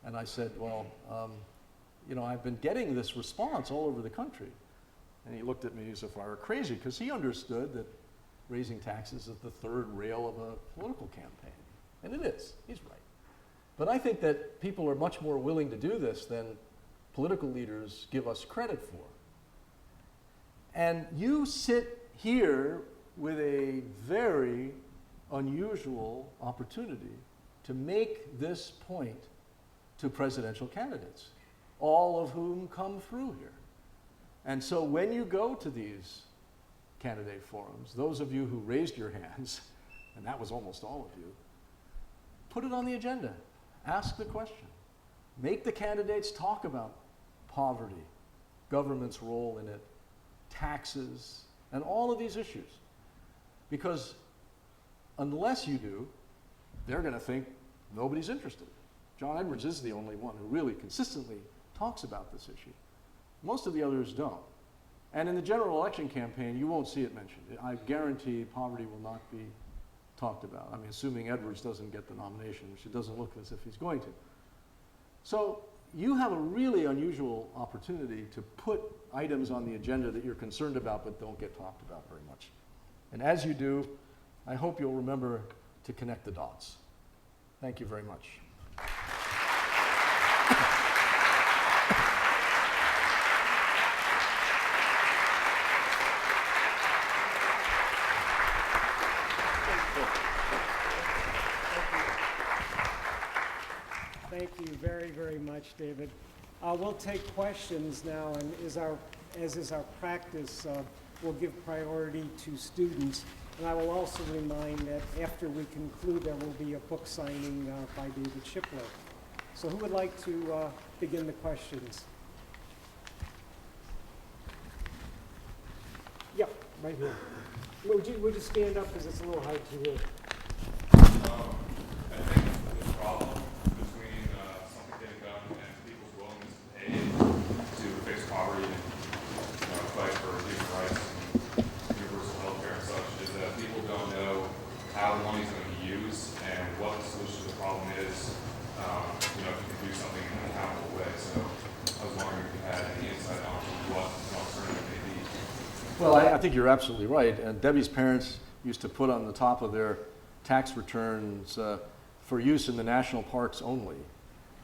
and I said, well, I've been getting this response all over the country. And he looked at me as if I were crazy, because he understood that raising taxes is the third rail of a political campaign. And it is. He's right. But I think that people are much more willing to do this than political leaders give us credit for. And you sit here with a very unusual opportunity to make this point to presidential candidates, all of whom come through here. And so when you go to these candidate forums, those of you who raised your hands, and that was almost all of you, put it on the agenda. Ask the question. Make the candidates talk about poverty, government's role in it, taxes, and all of these issues. Because unless you do, they're going to think nobody's interested. John Edwards is the only one who really consistently talks about this issue. Most of the others don't. And in the general election campaign, you won't see it mentioned. I guarantee poverty will not be talked about. I mean, assuming Edwards doesn't get the nomination, which it doesn't look as if he's going to. So you have a really unusual opportunity to put items on the agenda that you're concerned about but don't get talked about very much. And as you do, I hope you'll remember to connect the dots. Thank you very much. Thank you very, very much, David. We'll take questions now, and as is our practice, we'll give priority to students. And I will also remind that after we conclude, there will be a book signing by David Shipler. So who would like to begin the questions? right here. Would you stand up because it's a little hard to hear? I think the problem between something getting done and people's willingness to pay to fix poverty and fight for human rights and universal health care and such is that people don't know how the money is going to be used and what the solution to the problem is, if you can do something in an accountable way. So I was wondering if you had any insight on what an alternative may be. Well, I think you're absolutely right. And Debbie's parents used to put on the top of their tax returns for use in the national parks only,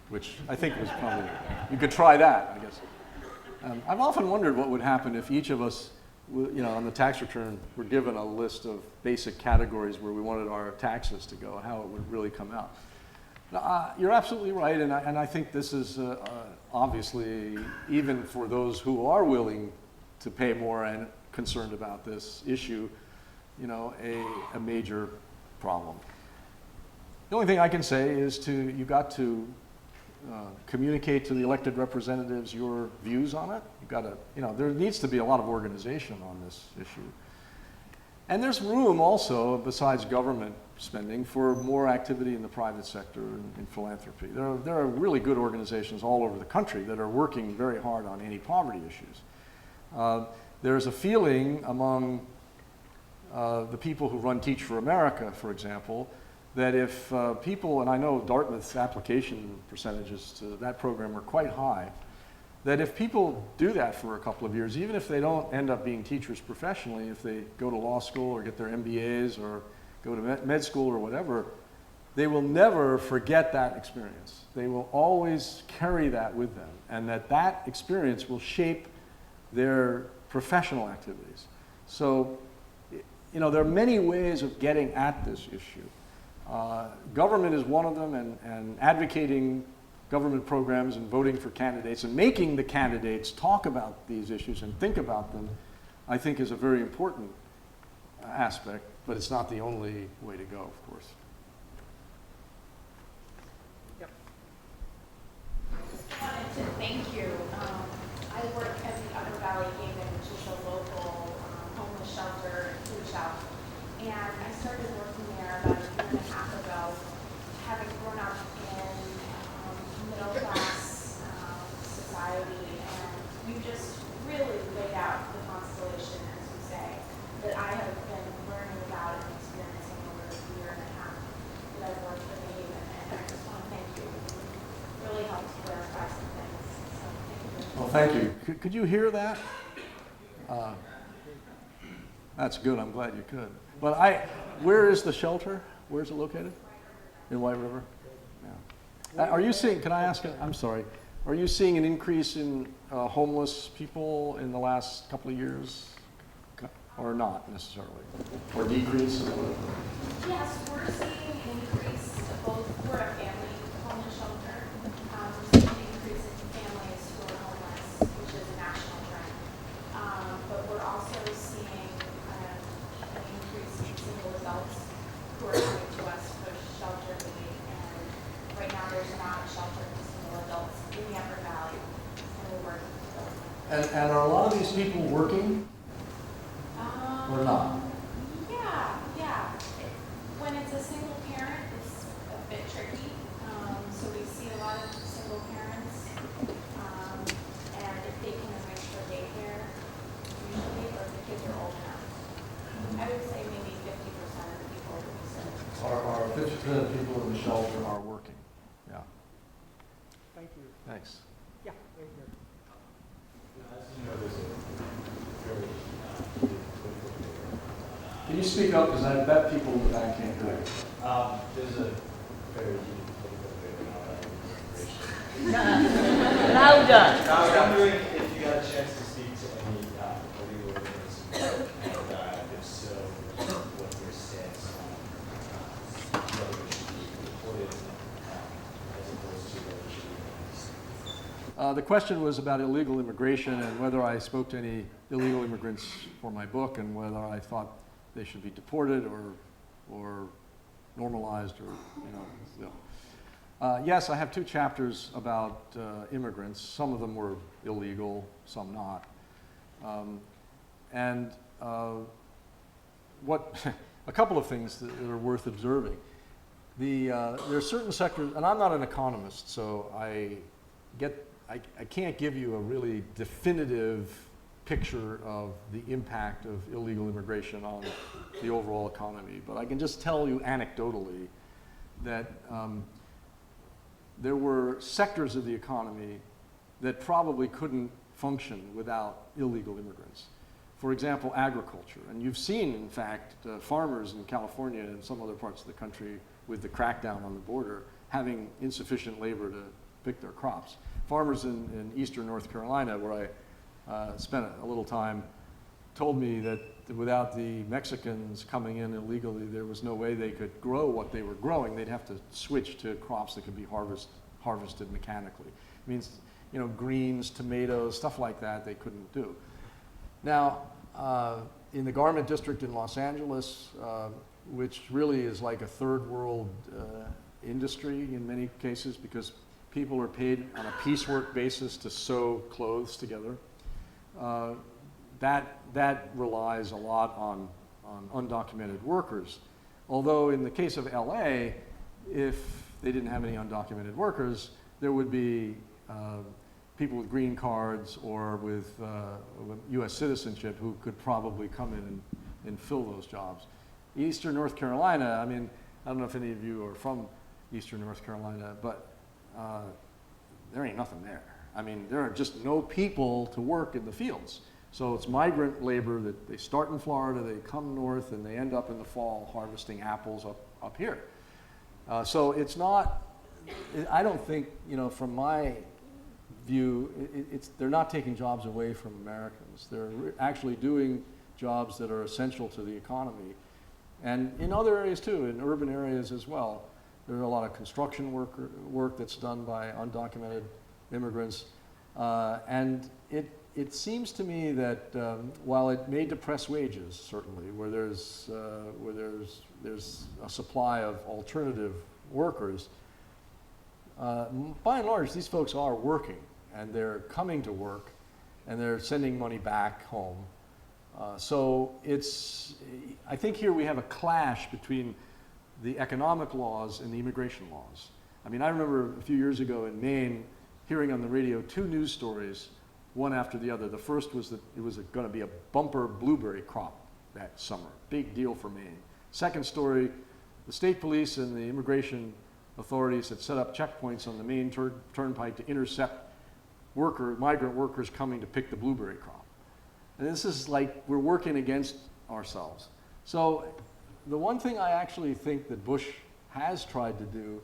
which I think was probably, you could try that, I guess. I've often wondered what would happen if each of us, on the tax return, were given a list of basic categories where we wanted our taxes to go, how it would really come out. Now, you're absolutely right, and I think this is obviously, even for those who are willing to pay more and concerned about this issue, a major problem. The only thing I can say is you got to communicate to the elected representatives your views on it. You got to, there needs to be a lot of organization on this issue. And there's room also, besides government spending, for more activity in the private sector and in philanthropy. There are really good organizations all over the country that are working very hard on anti-poverty issues. There's a feeling among the people who run Teach for America, for example, that if people, and I know Dartmouth's application percentages to that program are quite high, that if people do that for a couple of years, even if they don't end up being teachers professionally, if they go to law school or get their MBAs or go to med school or whatever, they will never forget that experience. They will always carry that with them, and that experience will shape their professional activities. So, there are many ways of getting at this issue. Government is one of them, and advocating government programs and voting for candidates and making the candidates talk about these issues and think about them, I think is a very important aspect, but it's not the only way to go, of course. Yep. I just wanted to thank you. I work at the Upper Valley Haven, which is a local homeless shelter, food shop, and I started working there about a year and a half ago, having grown up in middle-class society, and you just really laid out the constellation, as you say, that I have been learning about and experiencing over the year and a half that I've worked with the Haven, and I just want to thank you. It really helped clarify some things, so thank you. Well, thank you. Could you hear that? That's good. I'm glad you could. But where is the shelter? Where is it located? In White River? Yeah. Are you seeing, can I ask, I'm sorry, are you seeing an increase in homeless people in the last couple of years? Or not necessarily? Or decrease? Yes, we're seeing an increase, we're a family homeless shelter. We're seeing an increase in families who are homeless, which is a national trend. But we're also seeing an increase in single adults who are coming to us for shelter need. And right now there's not a shelter for single adults in the Upper Valley, and we're working to build them. And are a lot of these people working or not? Yeah. When it's a single parent, it's a bit tricky. So we see a lot of single parents, and if they can arrange for daycare, usually, or if the kids are old enough, I would say maybe 50% of the people that we serve. Are 50% of people in the shelter are working? Yeah. Thank you. Thanks. Yeah, right here. Can you speak up, because I bet people in the back can't hear you. There's a very deep political debate on immigration. Now done. I was wondering if you got a chance to speak to any legal immigrants, and if so, what their stance on whether they should be deported as opposed to whether they should be released. The question was about illegal immigration and whether I spoke to any illegal immigrants for my book and whether I thought they should be deported or normalized or, yes, I have 2 chapters about immigrants. Some of them were illegal, some not. And a couple of things that are worth observing. There are certain sectors, and I'm not an economist, so I can't give you a really definitive picture of the impact of illegal immigration on the overall economy, but I can just tell you anecdotally that there were sectors of the economy that probably couldn't function without illegal immigrants. For example, agriculture. And you've seen, in fact, farmers in California and some other parts of the country with the crackdown on the border having insufficient labor to pick their crops. Farmers in eastern North Carolina, where I spent a little time, told me that without the Mexicans coming in illegally, there was no way they could grow what they were growing. They'd have to switch to crops that could be harvested mechanically. It means, you know, greens, tomatoes, stuff like that they couldn't do. Now, in the garment district in Los Angeles, which really is like a third world industry in many cases because people are paid on a piecework basis to sew clothes together, that relies a lot on undocumented workers. Although in the case of LA, if they didn't have any undocumented workers, there would be people with green cards or with US citizenship who could probably come in and fill those jobs. Eastern North Carolina, I mean, I don't know if any of you are from Eastern North Carolina, but there ain't nothing there. I mean, there are just no people to work in the fields. So it's migrant labor that they start in Florida, they come north, and they end up in the fall harvesting apples up here. So it's not, I don't think, you know, from my view, they're not taking jobs away from Americans. They're actually doing jobs that are essential to the economy. And in other areas too, in urban areas as well, there are a lot of construction work that's done by undocumented immigrants. And it seems to me that while it may depress wages, certainly, where there's a supply of alternative workers, by and large, these folks are working, and they're coming to work, and they're sending money back home. So I think here we have a clash between the economic laws and the immigration laws. I mean, I remember a few years ago in Maine, hearing on the radio 2 news stories, one after the other. The first was that it was going to be a bumper blueberry crop that summer. Big deal for Maine. Second story, the state police and the immigration authorities had set up checkpoints on the Maine turnpike to intercept migrant workers coming to pick the blueberry crop. And this is like we're working against ourselves. So the one thing I actually think that Bush has tried to do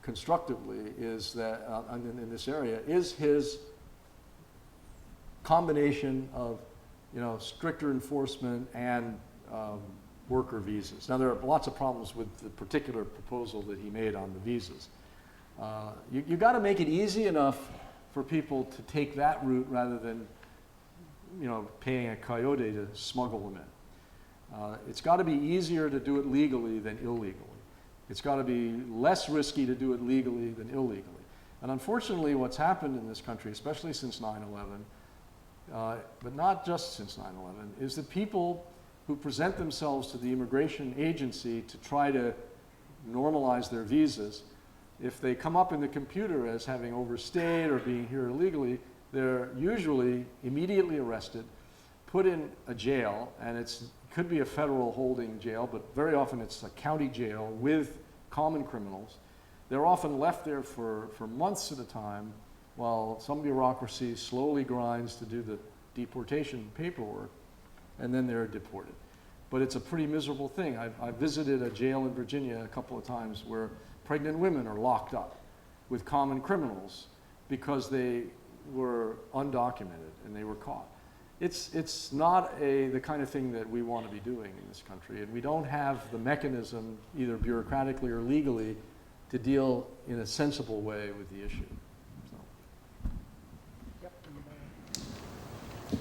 constructively is that in this area is his combination of, you know, stricter enforcement and worker visas. Now there are lots of problems with the particular proposal that he made on the visas. You got to make it easy enough for people to take that route rather than, you know, paying a coyote to smuggle them in. It's got to be easier to do it legally than illegally. It's got to be less risky to do it legally than illegally. And unfortunately, what's happened in this country, especially since 9/11, but not just since 9/11, is that people who present themselves to the immigration agency to try to normalize their visas, if they come up in the computer as having overstayed or being here illegally, they're usually immediately arrested, put in a jail, and it could be a federal holding jail, but very often it's a county jail with common criminals. They're often left there for months at a time while some bureaucracy slowly grinds to do the deportation paperwork, and then they're deported. But it's a pretty miserable thing. I've visited a jail in Virginia a couple of times where pregnant women are locked up with common criminals because they were undocumented and they were caught. It's not the kind of thing that we want to be doing in this country, and we don't have the mechanism, either bureaucratically or legally, to deal in a sensible way with the issue.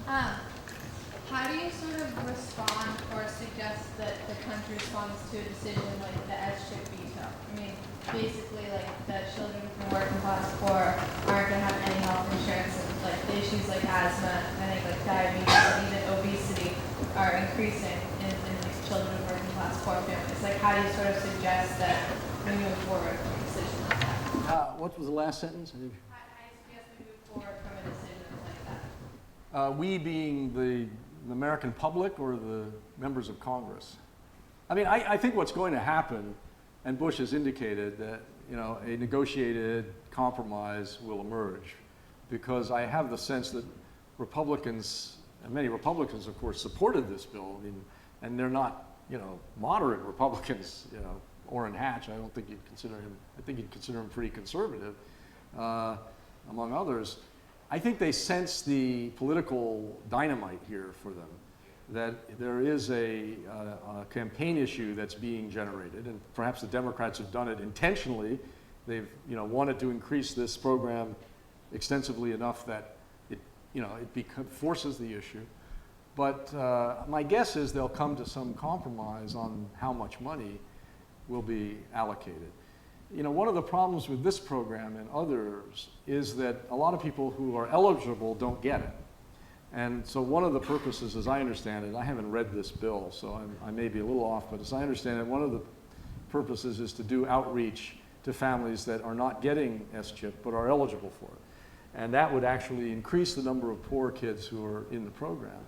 How do you sort of respond or suggest that the country responds to a decision like the S-chip veto? I mean, basically, like, that children from working class poor aren't going to have any health insurance, and like the issues like asthma, I think like diabetes, and even obesity are increasing in like children of working class poor families. Like, how do you sort of suggest that we move forward from a decision like that? What was the last sentence? How do you suggest we move forward from a decision like that? We being the American public or the members of Congress? I mean, I think what's going to happen, and Bush has indicated that, you know, a negotiated compromise will emerge, because I have the sense that Republicans, and many Republicans, of course, supported this bill. I mean, and they're not, you know, moderate Republicans. You know, Orrin Hatch, I don't think you'd consider him. I think you'd consider him pretty conservative, among others. I think they sense the political dynamite here for them, that there is a campaign issue that's being generated, and perhaps the Democrats have done it intentionally. They've, you know, wanted to increase this program extensively enough that it, you know, it forces the issue. But my guess is they'll come to some compromise on how much money will be allocated. You know, one of the problems with this program and others is that a lot of people who are eligible don't get it. And so one of the purposes, as I understand it, I haven't read this bill, so I may be a little off, but as I understand it, one of the purposes is to do outreach to families that are not getting SCHIP but are eligible for it. And that would actually increase the number of poor kids who are in the program.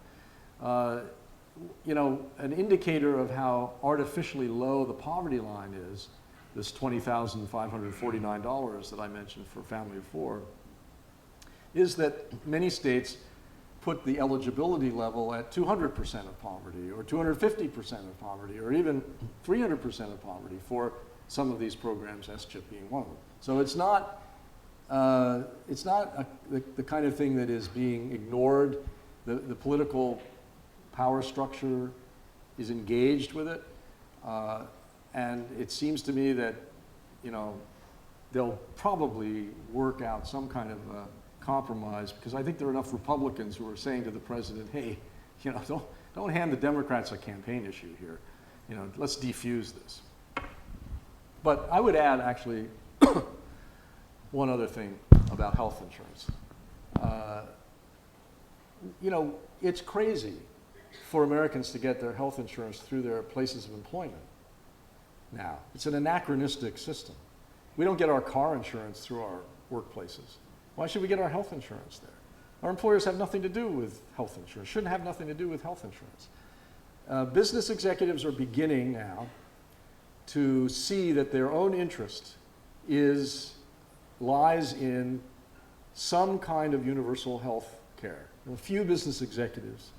You know, an indicator of how artificially low the poverty line is, this $20,549 that I mentioned for a family of four, is that many states put the eligibility level at 200% of poverty, or 250% of poverty, or even 300% of poverty for some of these programs, SCHIP being one of them. So it's not the kind of thing that is being ignored. The political power structure is engaged with it. And it seems to me that, you know, they'll probably work out some kind of compromise, because I think there are enough Republicans who are saying to the president, hey, you know, don't hand the Democrats a campaign issue here. You know, let's defuse this. But I would add, actually, one other thing about health insurance. You know, it's crazy for Americans to get their health insurance through their places of employment now. It's an anachronistic system. We don't get our car insurance through our workplaces. Why should we get our health insurance there? Our employers have nothing to do with health insurance, shouldn't have nothing to do with health insurance. Business executives are beginning now to see that their own interest lies in some kind of universal health care. There are a few business executives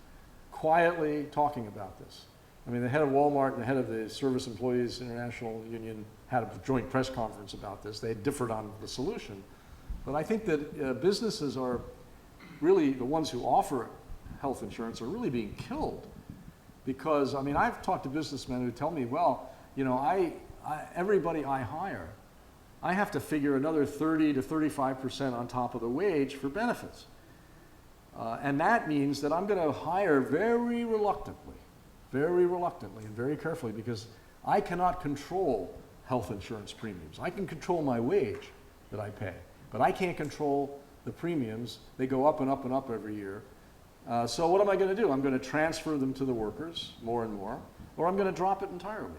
quietly talking about this. I mean, the head of Walmart and the head of the Service Employees International Union had a joint press conference about this. They differed on the solution. But I think that businesses are really, the ones who offer health insurance are really being killed. Because, I mean, I've talked to businessmen who tell me, well, you know, everybody I hire, I have to figure another 30 to 35% on top of the wage for benefits. And that means that I'm going to hire very reluctantly and very carefully, because I cannot control health insurance premiums. I can control my wage that I pay, but I can't control the premiums. They go up and up and up every year. So what am I going to do? I'm going to transfer them to the workers more and more, or I'm going to drop it entirely.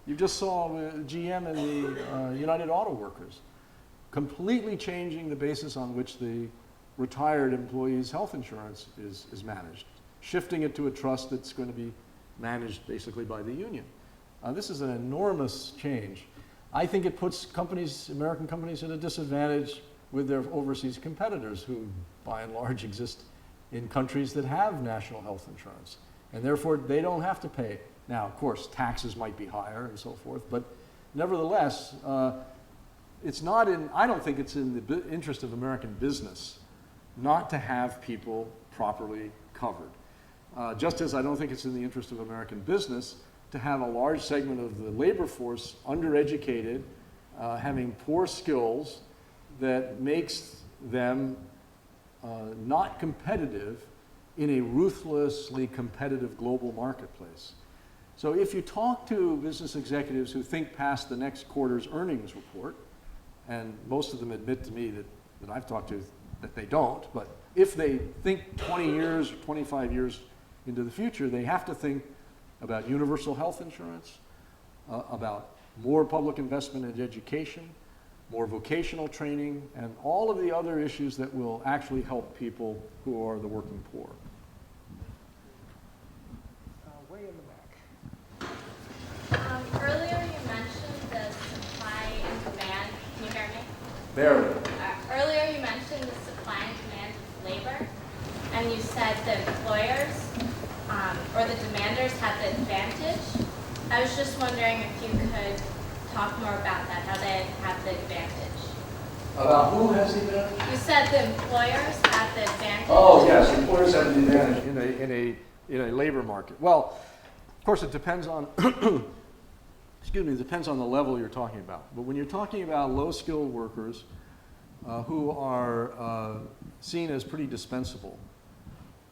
You just saw GM and the United Auto Workers completely changing the basis on which the retired employees' health insurance is managed, shifting it to a trust that's going to be managed basically by the union. This is an enormous change. I think it puts companies, American companies, at a disadvantage with their overseas competitors, who by and large exist in countries that have national health insurance. And therefore they don't have to pay. Now, of course, taxes might be higher and so forth, but nevertheless, it's not in, I don't think it's in the interest of American business not to have people properly covered. Just as I don't think it's in the interest of American business to have a large segment of the labor force undereducated, having poor skills that makes them not competitive in a ruthlessly competitive global marketplace. So if you talk to business executives who think past the next quarter's earnings report, and most of them admit to me that I've talked to that they don't, but if they think 20 years or 25 years into the future, they have to think about universal health insurance, about more public investment in education, more vocational training, and all of the other issues that will actually help people who are the working poor. Way in the back. Earlier you mentioned the supply and demand. Can you hear me? Barely. Earlier you mentioned the supply and demand of labor, and you said the employers or the demanders have the advantage. I was just wondering if you could talk more about that, how they have the advantage. About who has the advantage? You said the employers have the advantage. Oh, yes, employers have the advantage in a labor market. Well, of course, it depends on, excuse me, it depends on the level you're talking about. But when you're talking about low-skilled workers who are seen as pretty dispensable,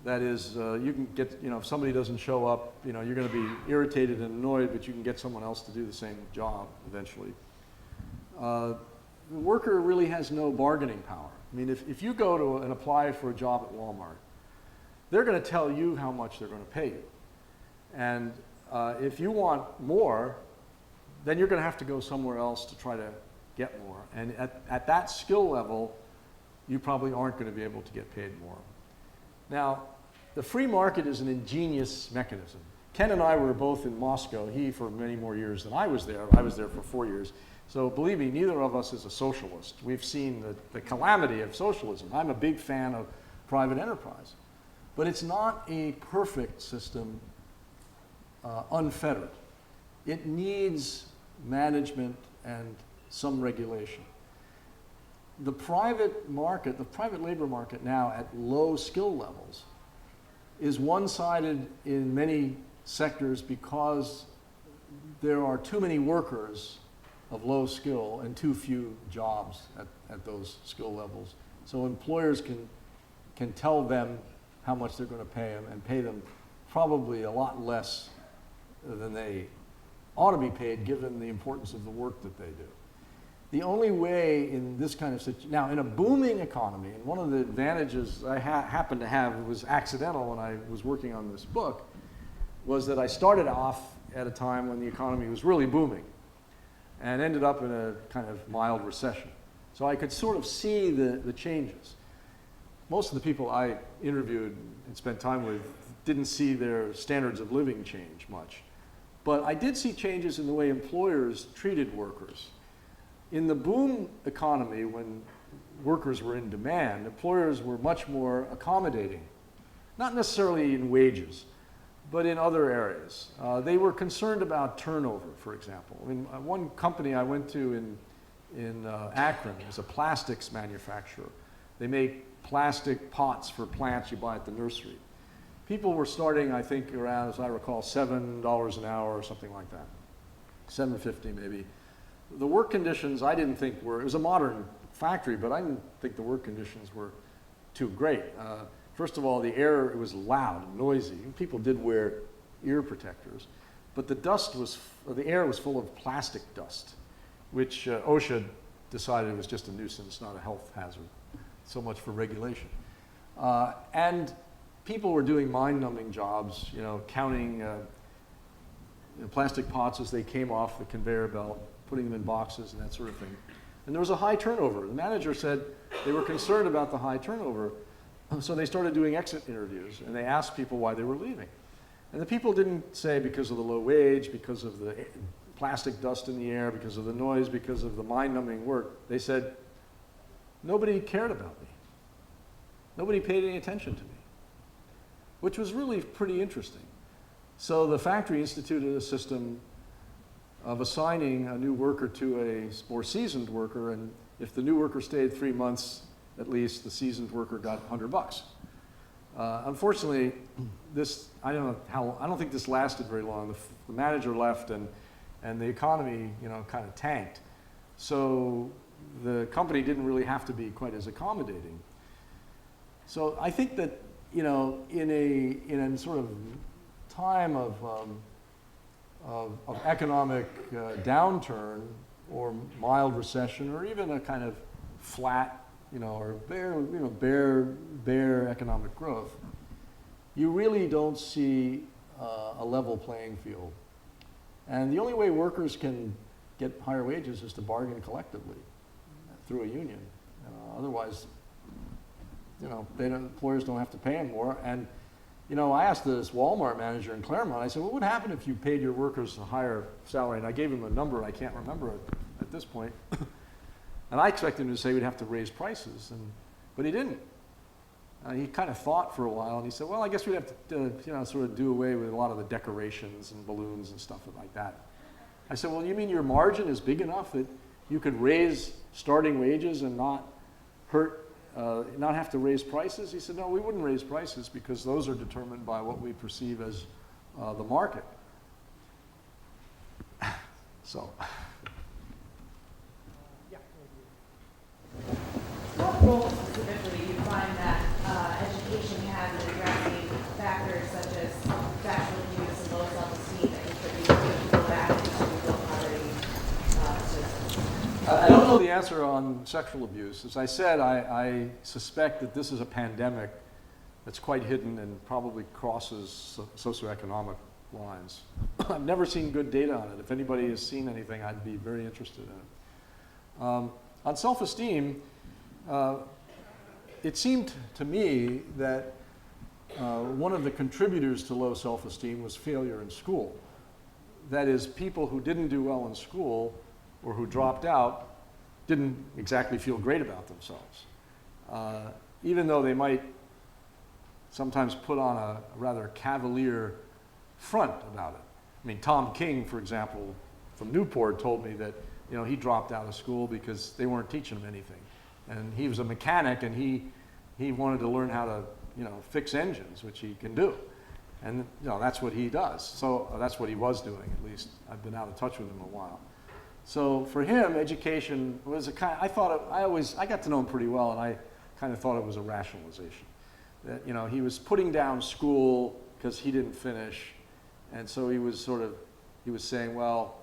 that is, you can get, if somebody doesn't show up, you're going to be irritated and annoyed, but you can get someone else to do the same job eventually. The worker really has no bargaining power. I mean, if you go to and apply for a job at Walmart, they're going to tell you how much they're going to pay you. And if you want more, then you're going to have to go somewhere else to try to get more. And at that skill level, you probably aren't going to be able to get paid more. Now, the free market is an ingenious mechanism. Ken and I were both in Moscow, he for many more years than I was there. I was there for 4 years. So believe me, neither of us is a socialist. We've seen the calamity of socialism. I'm a big fan of private enterprise. But it's not a perfect system, unfettered. It needs management and some regulation. The private market, the private labor market now at low skill levels is one-sided in many sectors because there are too many workers of low skill and too few jobs at those skill levels. So employers can tell them how much they're going to pay them and pay them probably a lot less than they ought to be paid given the importance of the work that they do. The only way in this kind of situation, now in a booming economy, and one of the advantages I happened to have, it was accidental when I was working on this book, was that I started off at a time when the economy was really booming and ended up in a kind of mild recession. So I could sort of see the changes. Most of the people I interviewed and spent time with didn't see their standards of living change much. But I did see changes in the way employers treated workers. In the boom economy, when workers were in demand, employers were much more accommodating, not necessarily in wages, but in other areas. They were concerned about turnover, for example. I mean, one company I went to in Akron was a plastics manufacturer. They make plastic pots for plants you buy at the nursery. People were starting, I think, around, as I recall, $7 an hour or something like that, $7.50 maybe. The work conditions I didn't think were, it was a modern factory, but I didn't think the work conditions were too great. First of all, the air, it was loud and noisy. People did wear ear protectors, but the air was full of plastic dust, which OSHA decided was just a nuisance, not a health hazard. So much for regulation. And people were doing mind-numbing jobs, counting plastic pots as they came off the conveyor belt, putting them in boxes and that sort of thing. And there was a high turnover. The manager said they were concerned about the high turnover, so they started doing exit interviews, and they asked people why they were leaving. And the people didn't say because of the low wage, because of the plastic dust in the air, because of the noise, because of the mind-numbing work. They said, nobody cared about me. Nobody paid any attention to me, which was really pretty interesting. So the factory instituted a system of assigning a new worker to a more seasoned worker, and if the new worker stayed 3 months, at least the seasoned worker got $100. Unfortunately, I don't think this lasted very long. The manager left, and the economy, kind of tanked. So the company didn't really have to be quite as accommodating. So I think that, in a sort of time of economic downturn or mild recession, or even a kind of flat, or bare economic growth, you really don't see a level playing field. And the only way workers can get higher wages is to bargain collectively through a union. Otherwise, employers don't have to pay them more. And I asked this Walmart manager in Claremont, I said, what would happen if you paid your workers a higher salary? And I gave him a number, I can't remember it at this point. And I expected him to say we'd have to raise prices, but he didn't. He kind of thought for a while, and he said, well, I guess we'd have to, sort of do away with a lot of the decorations and balloons and stuff like that. I said, well, you mean your margin is big enough that you could raise starting wages and not have to raise prices? He said, no, we wouldn't raise prices because those are determined by what we perceive as the market. So. Yeah. What role specifically do you find that education has in addressing factors such as sexual abuse and low self-esteem that contribute to people back into the poverty system? I don't know the answer on sexual abuse. As I said, I suspect that this is a pandemic that's quite hidden and probably crosses socioeconomic lines. I've never seen good data on it. If anybody has seen anything, I'd be very interested in it. On self-esteem, it seemed to me that one of the contributors to low self-esteem was failure in school. That is, people who didn't do well in school or who dropped out didn't exactly feel great about themselves, even though they might sometimes put on a rather cavalier front about it. I mean, Tom King, for example, from Newport told me that he dropped out of school because they weren't teaching him anything. And he was a mechanic, and he wanted to learn how to fix engines, which he can do. And that's what he does. So that's what he was doing, at least. I've been out of touch with him a while. So for him, education was a kind of, I got to know him pretty well, and I kind of thought it was a rationalization. That he was putting down school because he didn't finish, and so he was saying, well,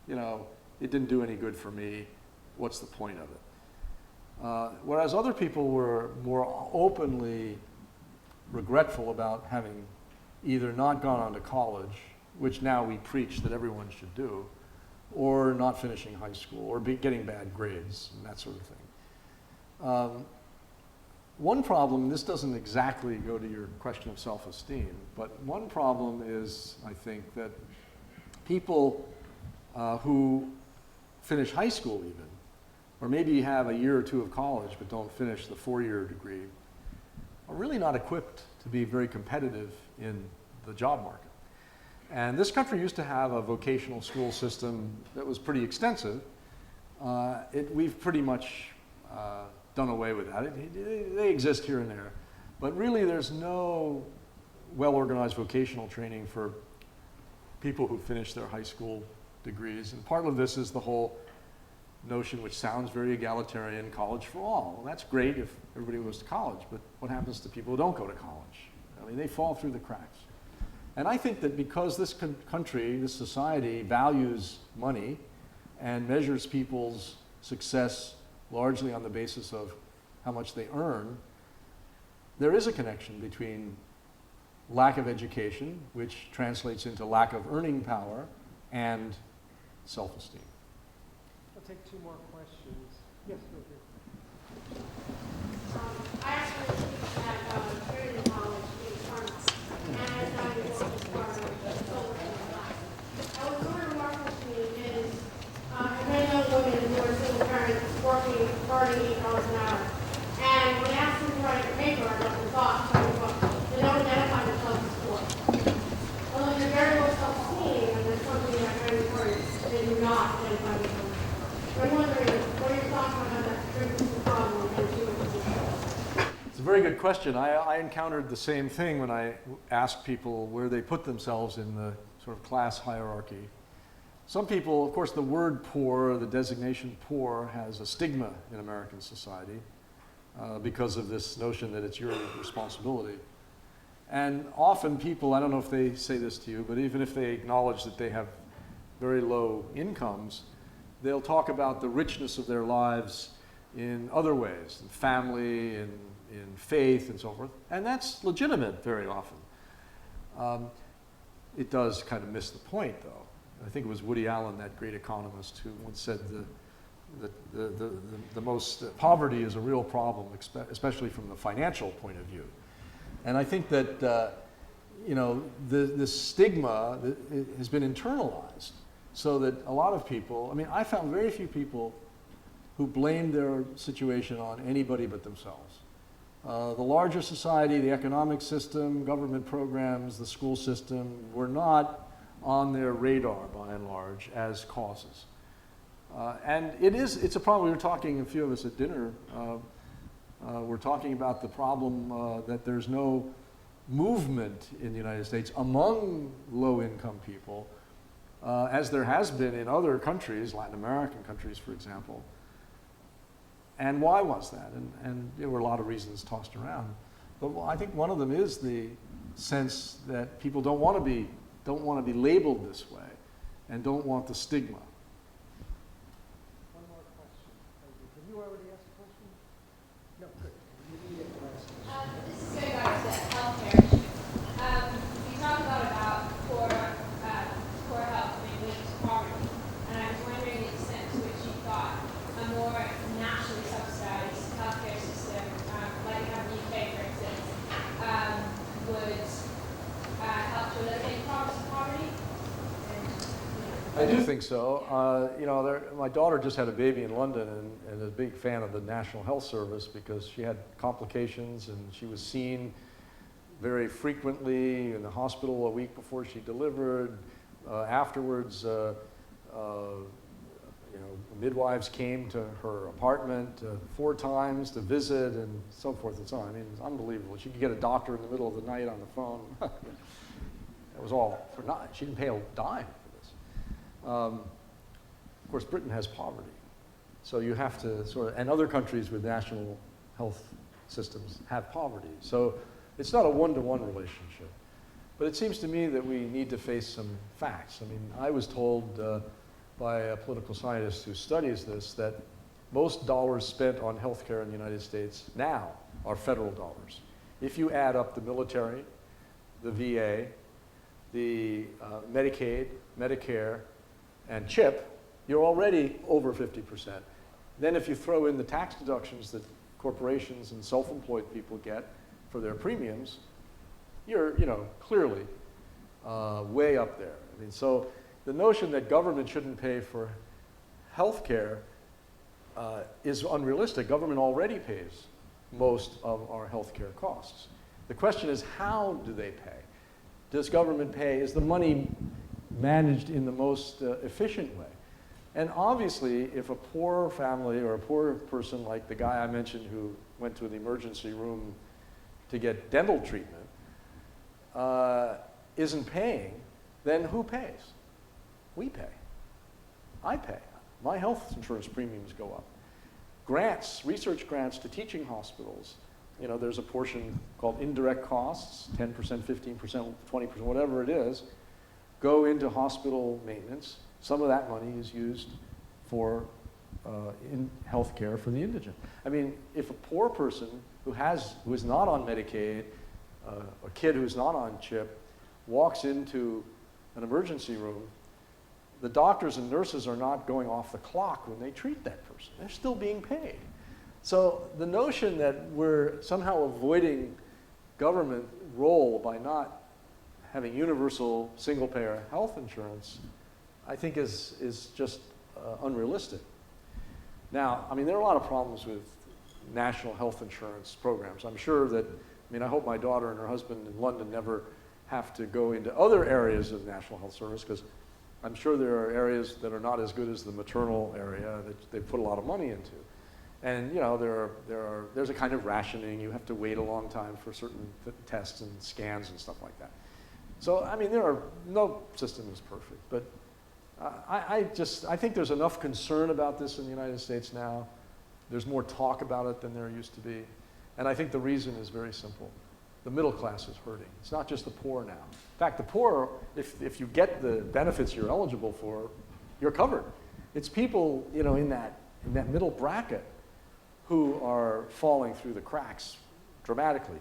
it didn't do any good for me. What's the point of it? Whereas other people were more openly regretful about having either not gone on to college, which now we preach that everyone should do, or not finishing high school, or getting bad grades, and that sort of thing. One problem, this doesn't exactly go to your question of self-esteem, but one problem is, I think, that people who finish high school even, or maybe have a year or two of college but don't finish the 4-year degree, are really not equipped to be very competitive in the job market. And this country used to have a vocational school system that was pretty extensive. We've pretty much done away with that. They exist here and there. But really there's no well-organized vocational training for people who finish their high school degrees. And part of this is the whole notion, which sounds very egalitarian, college for all. Well, that's great if everybody goes to college, but what happens to people who don't go to college? I mean, they fall through the cracks. And I think that because this country, this society values money and measures people's success largely on the basis of how much they earn, there is a connection between lack of education, which translates into lack of earning power, and self-esteem. I'll take 2 more questions. Yes, go here. I actually teach at Trinity College in Dartmouth, and I work as part of the program class. What was really remarkable to me is I met young women who are single parents working $40 an hour. And when I asked them to write a paper about their thoughts, they don't identify themselves as poor. Although they're very low self-esteem, and that's something that I'm encouraged, they do not identify themselves. So I'm wondering, what are your thoughts on how that contributes to the problem and to the position? It's a very good question. I encountered the same thing when I asked people where they put themselves in the sort of class hierarchy. Some people, of course, the word poor, the designation poor, has a stigma in American society because of this notion that it's your responsibility. And often people, I don't know if they say this to you, but even if they acknowledge that they have very low incomes, they'll talk about the richness of their lives in other ways, in family, in faith, and so forth. And that's legitimate very often. It does kind of miss the point, though. I think it was Woody Allen, that great economist, who once said the most poverty is a real problem, especially from the financial point of view. And I think that you know, this stigma has been internalized, so that a lot of people, I mean, I found very few people who blamed their situation on anybody but themselves. The larger society, the economic system, government programs, the school system were not on their radar by and large as causes. And it's a problem. We were talking, a few of us at dinner, we're talking about the problem that there's no movement in the United States among low-income people, as there has been in other countries, Latin American countries, for example. And why was that? And there were a lot of reasons tossed around. But I think one of them is the sense that people don't want to be labeled this way and don't want the stigma. One more question. Did you already ask a question? No, good. You get the last question. This is going back to healthcare issue. You talked a lot about poor health being linked to poverty, and I was wondering the extent to which you thought a more nationally subsidized healthcare system, like we have in the UK, for instance, would help to eliminate problems of poverty. I do think so. You know, my daughter just had a baby in London and is a big fan of the National Health Service because she had complications and she was seen very frequently in the hospital a week before she delivered. Afterwards, you know, midwives came to her apartment 4 times to visit and so forth and so on. I mean, it's unbelievable. She could get a doctor in the middle of the night on the phone. It was all for nothing. She didn't pay a dime for this. Of course, Britain has poverty. So you have to sort of, and other countries with national health systems have poverty. So it's not a one-to-one relationship. But it seems to me that we need to face some facts. I mean, I was told by a political scientist who studies this that most dollars spent on healthcare in the United States now are federal dollars. If you add up the military, the VA, the Medicaid, Medicare, and CHIP, you're already over 50%. Then if you throw in the tax deductions that corporations and self-employed people get for their premiums, you're, you know, clearly way up there. I mean, so the notion that government shouldn't pay for health care is unrealistic. Government already pays most of our health care costs. The question is, how do they pay? Does government pay? Is the money managed in the most efficient way? And obviously, if a poor family or a poor person like the guy I mentioned who went to the emergency room to get dental treatment isn't paying, then who pays? We pay. I pay. My health insurance premiums go up. Grants, research grants to teaching hospitals, you know, there's a portion called indirect costs, 10%, 15%, 20%, whatever it is, go into hospital maintenance. Some of that money is used for in health care for the indigent. I mean, if a poor person who is not on Medicaid, a kid who's not on CHIP, walks into an emergency room, the doctors and nurses are not going off the clock when they treat that person. They're still being paid. So the notion that we're somehow avoiding government role by not having universal single-payer health insurance, I think is just unrealistic. Now, I mean, there are a lot of problems with national health insurance programs. I'm sure that, I mean, I hope my daughter and her husband in London never have to go into other areas of National Health Service, because I'm sure there are areas that are not as good as the maternal area that they put a lot of money into. And, you know, there's a kind of rationing. You have to wait a long time for certain tests and scans and stuff like that. So, I mean, no system is perfect, but I think there's enough concern about this in the United States now. There's more talk about it than there used to be. And I think the reason is very simple. The middle class is hurting. It's not just the poor now. In fact, the poor, if you get the benefits you're eligible for, you're covered. It's people, you know, in that middle bracket who are falling through the cracks dramatically.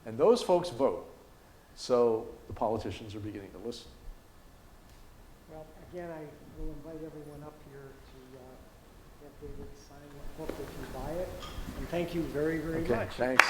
And those folks vote. So the politicians are beginning to listen. Well, again, I will invite everyone up here to have David sign what book if you buy it. And thank you very, very Okay, much. thanks.